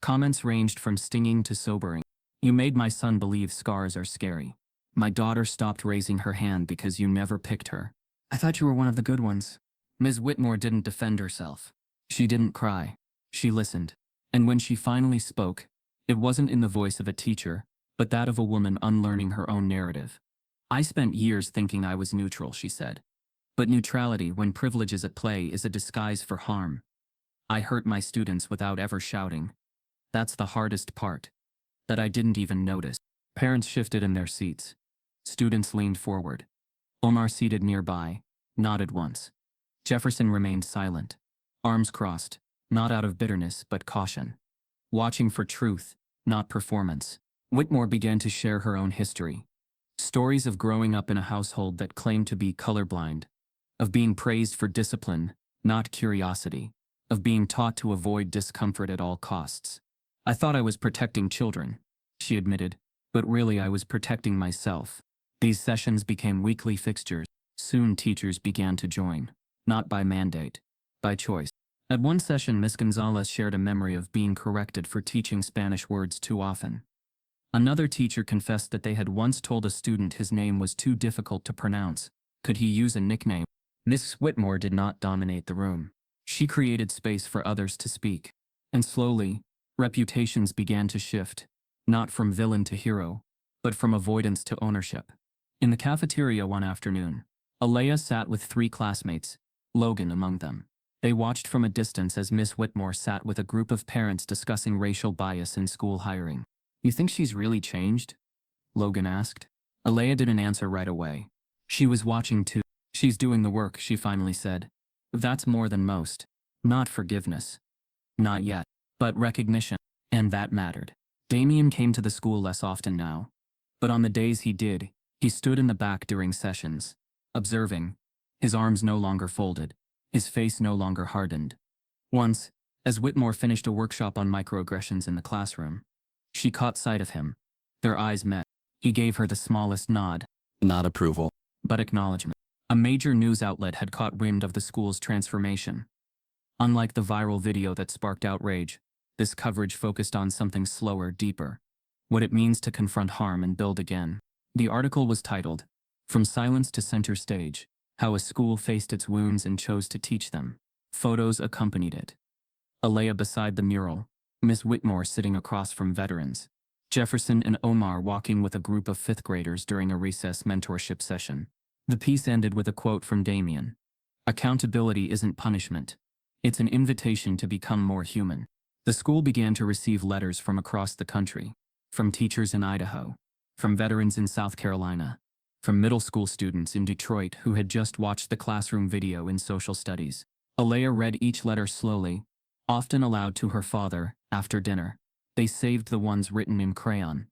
Speaker 1: Comments ranged from stinging to sobering. You made my son believe scars are scary. My daughter stopped raising her hand because you never picked her. I thought you were one of the good ones. Ms. Whitmore didn't defend herself. She didn't cry. She listened. And when she finally spoke, it wasn't in the voice of a teacher, but that of a woman unlearning her own narrative. I spent years thinking I was neutral, she said. But neutrality, when privilege is at play, is a disguise for harm. I hurt my students without ever shouting. That's the hardest part. That I didn't even notice. Parents shifted in their seats. Students leaned forward. Omar, seated nearby, nodded once. Jefferson remained silent, arms crossed, not out of bitterness but caution. Watching for truth, not performance. Whitmore began to share her own history. Stories of growing up in a household that claimed to be colorblind, of being praised for discipline, not curiosity, of being taught to avoid discomfort at all costs. I thought I was protecting children, she admitted, but really I was protecting myself. These sessions became weekly fixtures. Soon teachers began to join, not by mandate, by choice. At one session, Miss Gonzalez shared a memory of being corrected for teaching Spanish words too often. Another teacher confessed that they had once told a student his name was too difficult to pronounce. Could he use a nickname? Miss Whitmore did not dominate the room. She created space for others to speak. And slowly, reputations began to shift, not from villain to hero, but from avoidance to ownership. In the cafeteria one afternoon, Alaya sat with 3 classmates, Logan among them. They watched from a distance as Miss Whitmore sat with a group of parents discussing racial bias in school hiring. You think she's really changed? Logan asked. Alaya didn't answer right away. She was watching too. She's doing the work, she finally said. That's more than most. Not forgiveness. Not yet. But recognition. And that mattered. Damien came to the school less often now. But on the days he did, he stood in the back during sessions, observing, his arms no longer folded, his face no longer hardened. Once, as Whitmore finished a workshop on microaggressions in the classroom, she caught sight of him. Their eyes met. He gave her the smallest nod. Not approval, but acknowledgement. A major news outlet had caught wind of the school's transformation. Unlike the viral video that sparked outrage, this coverage focused on something slower, deeper. What it means to confront harm and build again. The article was titled, From Silence to Center Stage, How a School Faced Its Wounds and Chose to Teach Them. Photos accompanied it. Alaya beside the mural, Miss Whitmore sitting across from veterans, Jefferson and Omar walking with a group of 5th graders during a recess mentorship session. The piece ended with a quote from Damien. Accountability isn't punishment. It's an invitation to become more human. The school began to receive letters from across the country, from teachers in Idaho, from veterans in South Carolina, from middle school students in Detroit who had just watched the classroom video in social studies. Alaya read each letter slowly, often aloud to her father, after dinner. They saved the ones written in crayon.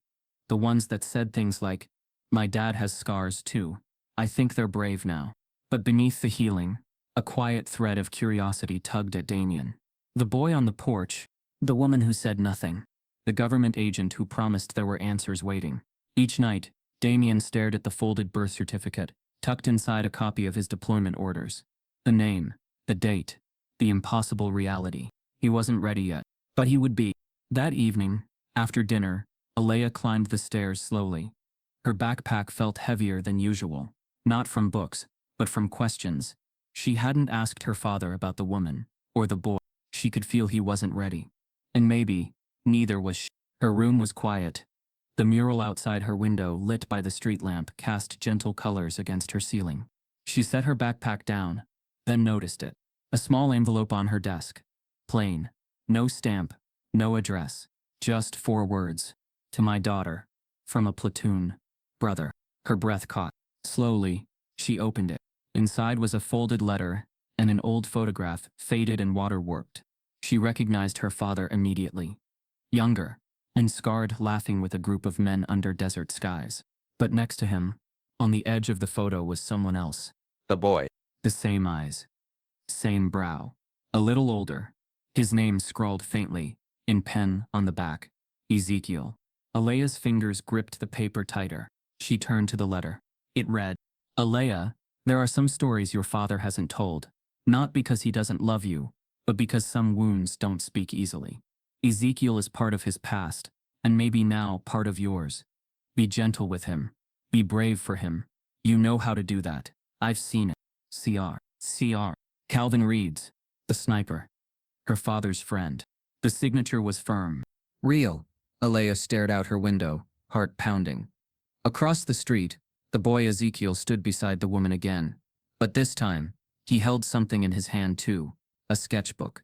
Speaker 1: The ones that said things like, my dad has scars too. I think they're brave now. But beneath the healing, a quiet thread of curiosity tugged at Damien. The boy on the porch, the woman who said nothing, the government agent who promised there were answers waiting. Each night, Damien stared at the folded birth certificate, tucked inside a copy of his deployment orders. The name, the date, the impossible reality. He wasn't ready yet, but he would be. That evening, after dinner, Alaya climbed the stairs slowly. Her backpack felt heavier than usual, not from books, but from questions. She hadn't asked her father about the woman, or the boy. She could feel he wasn't ready. And maybe, neither was she. Her room was quiet. The mural outside her window, lit by the street lamp, cast gentle colors against her ceiling. She set her backpack down, then noticed it. A small envelope on her desk. Plain. No stamp. No address. Just 4 words. To my daughter. From a Platoon. Brother. Her breath caught. Slowly, she opened it. Inside was a folded letter and an old photograph, faded and water-warped. She recognized her father immediately. Younger and scarred, laughing with a group of men under desert skies. But next to him, on the edge of the photo, was someone else.
Speaker 4: The boy.
Speaker 1: The same eyes. Same brow. A little older. His name scrawled faintly, in pen, on the back. Ezekiel. Alaya's fingers gripped the paper tighter. She turned to the letter. It read, Alaya, there are some stories your father hasn't told. Not because he doesn't love you, but because some wounds don't speak easily. Ezekiel is part of his past, and maybe now part of yours. Be gentle with him. Be brave for him. You know how to do that. I've seen it. CR. Calvin reads. The sniper. Her father's friend. The signature was firm.
Speaker 3: Real. Alaya stared out her window, heart pounding. Across the street, the boy Ezekiel stood beside the woman again. But this time, he held something in his hand too. A sketchbook.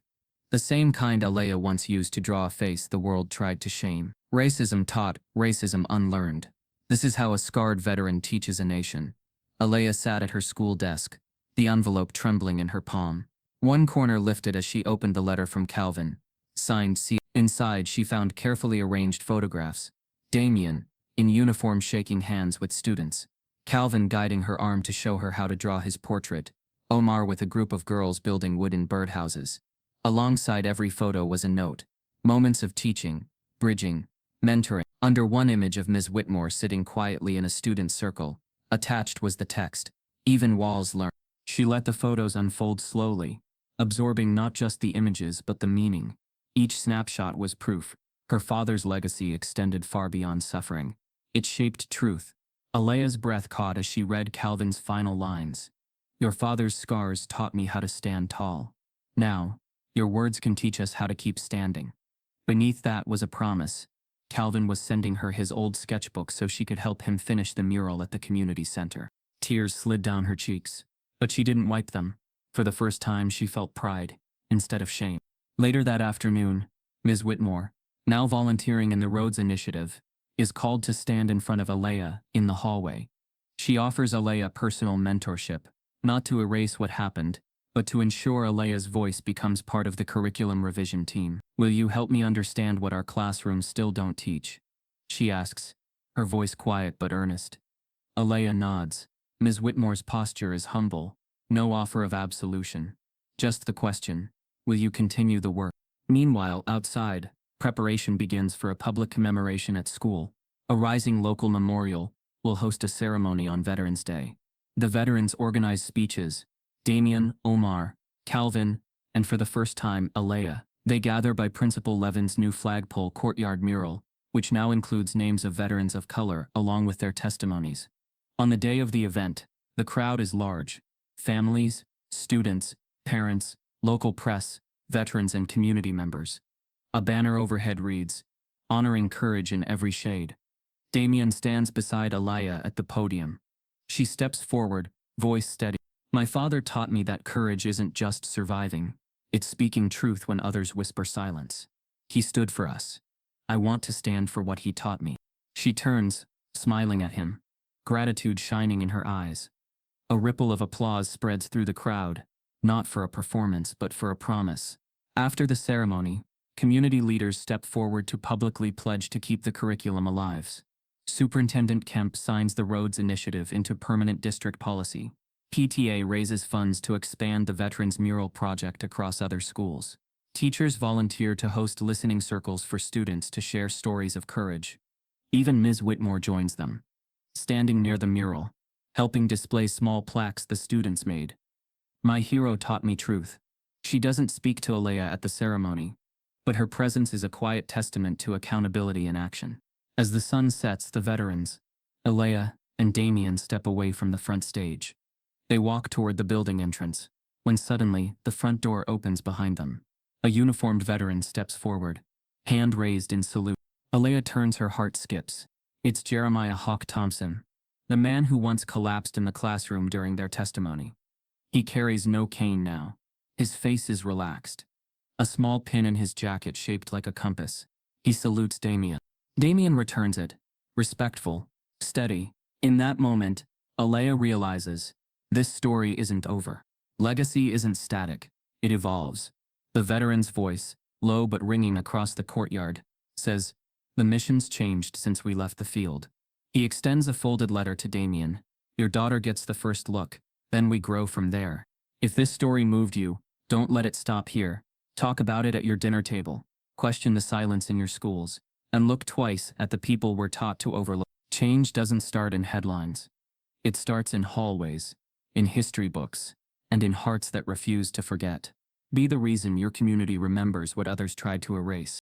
Speaker 3: The same kind Alaya once used to draw a face the world tried to shame. Racism taught, racism unlearned. This is how a scarred veteran teaches a nation. Alaya sat at her school desk, the envelope trembling in her palm. One corner lifted as she opened the letter from Calvin. Signed C. Inside she found carefully arranged photographs. Damien, in uniform, shaking hands with students. Calvin guiding her arm to show her how to draw his portrait. Omar with a group of girls building wooden birdhouses. Alongside every photo was a note. Moments of teaching, bridging, mentoring. Under one image of Ms. Whitmore sitting quietly in a student circle, attached was the text, even walls learn. She let the photos unfold slowly, absorbing not just the images but the meaning. Each snapshot was proof. Her father's legacy extended far beyond suffering. It shaped truth. Alaya's breath caught as she read Calvin's final lines. Your father's scars taught me how to stand tall. Now, your words can teach us how to keep standing. Beneath that was a promise. Calvin was sending her his old sketchbook so she could help him finish the mural at the community center. Tears slid down her cheeks, but she didn't wipe them. For the first time she felt pride, instead of shame. Later that afternoon, Ms. Whitmore, now volunteering in the Roads Initiative, is called to stand in front of Alaya in the hallway. She offers Alaya personal mentorship, not to erase what happened, but to ensure Alaya's voice becomes part of the curriculum revision team. Will you help me understand what our classrooms still don't teach? She asks, her voice quiet but earnest. Alaya nods. Ms. Whitmore's posture is humble, no offer of absolution. Just the question, will you continue the work? Meanwhile, outside, preparation begins for a public commemoration at school. A rising local memorial will host a ceremony on Veterans Day. The veterans organize speeches. Damien, Omar, Calvin, and for the first time, Alaya. They gather by Principal Levin's new flagpole courtyard mural, which now includes names of veterans of color along with their testimonies. On the day of the event, the crowd is large. Families, students, parents, local press, veterans and community members. A banner overhead reads, honoring courage in every shade. Damien stands beside Alaya at the podium. She steps forward, voice steady. My father taught me that courage isn't just surviving, it's speaking truth when others whisper silence. He stood for us. I want to stand for what he taught me. She turns, smiling at him, gratitude shining in her eyes. A ripple of applause spreads through the crowd, not for a performance but for a promise. After the ceremony, community leaders step forward to publicly pledge to keep the curriculum alive. Superintendent Kemp signs the Roads Initiative into permanent district policy. PTA raises funds to expand the Veterans Mural project across other schools. Teachers volunteer to host listening circles for students to share stories of courage. Even Ms. Whitmore joins them, standing near the mural, helping display small plaques the students made. My hero taught me truth. She doesn't speak to Alaya at the ceremony, but her presence is a quiet testament to accountability in action. As the sun sets, the veterans, Alaya and Damien, step away from the front stage. They walk toward the building entrance, when suddenly, the front door opens behind them. A uniformed veteran steps forward, hand raised in salute. Alaya turns, her heart skips.
Speaker 1: It's Jeremiah Hawk Thompson, the man who once collapsed in the classroom during their testimony. He carries no cane now. His face is relaxed. A small pin in his jacket shaped like a compass. He salutes Damien. Damien returns it, respectful, steady. In that moment, Alaya realizes, this story isn't over. Legacy isn't static, it evolves. The veteran's voice, low but ringing across the courtyard, says, the mission's changed since we left the field. He extends a folded letter to Damien. Your daughter gets the first look, then we grow from there. If this story moved you, don't let it stop here. Talk about it at your dinner table. Question the silence in your schools. And look twice at the people we're taught to overlook. Change doesn't start in headlines. It starts in hallways, in history books, and in hearts that refuse to forget. Be the reason your community remembers what others tried to erase.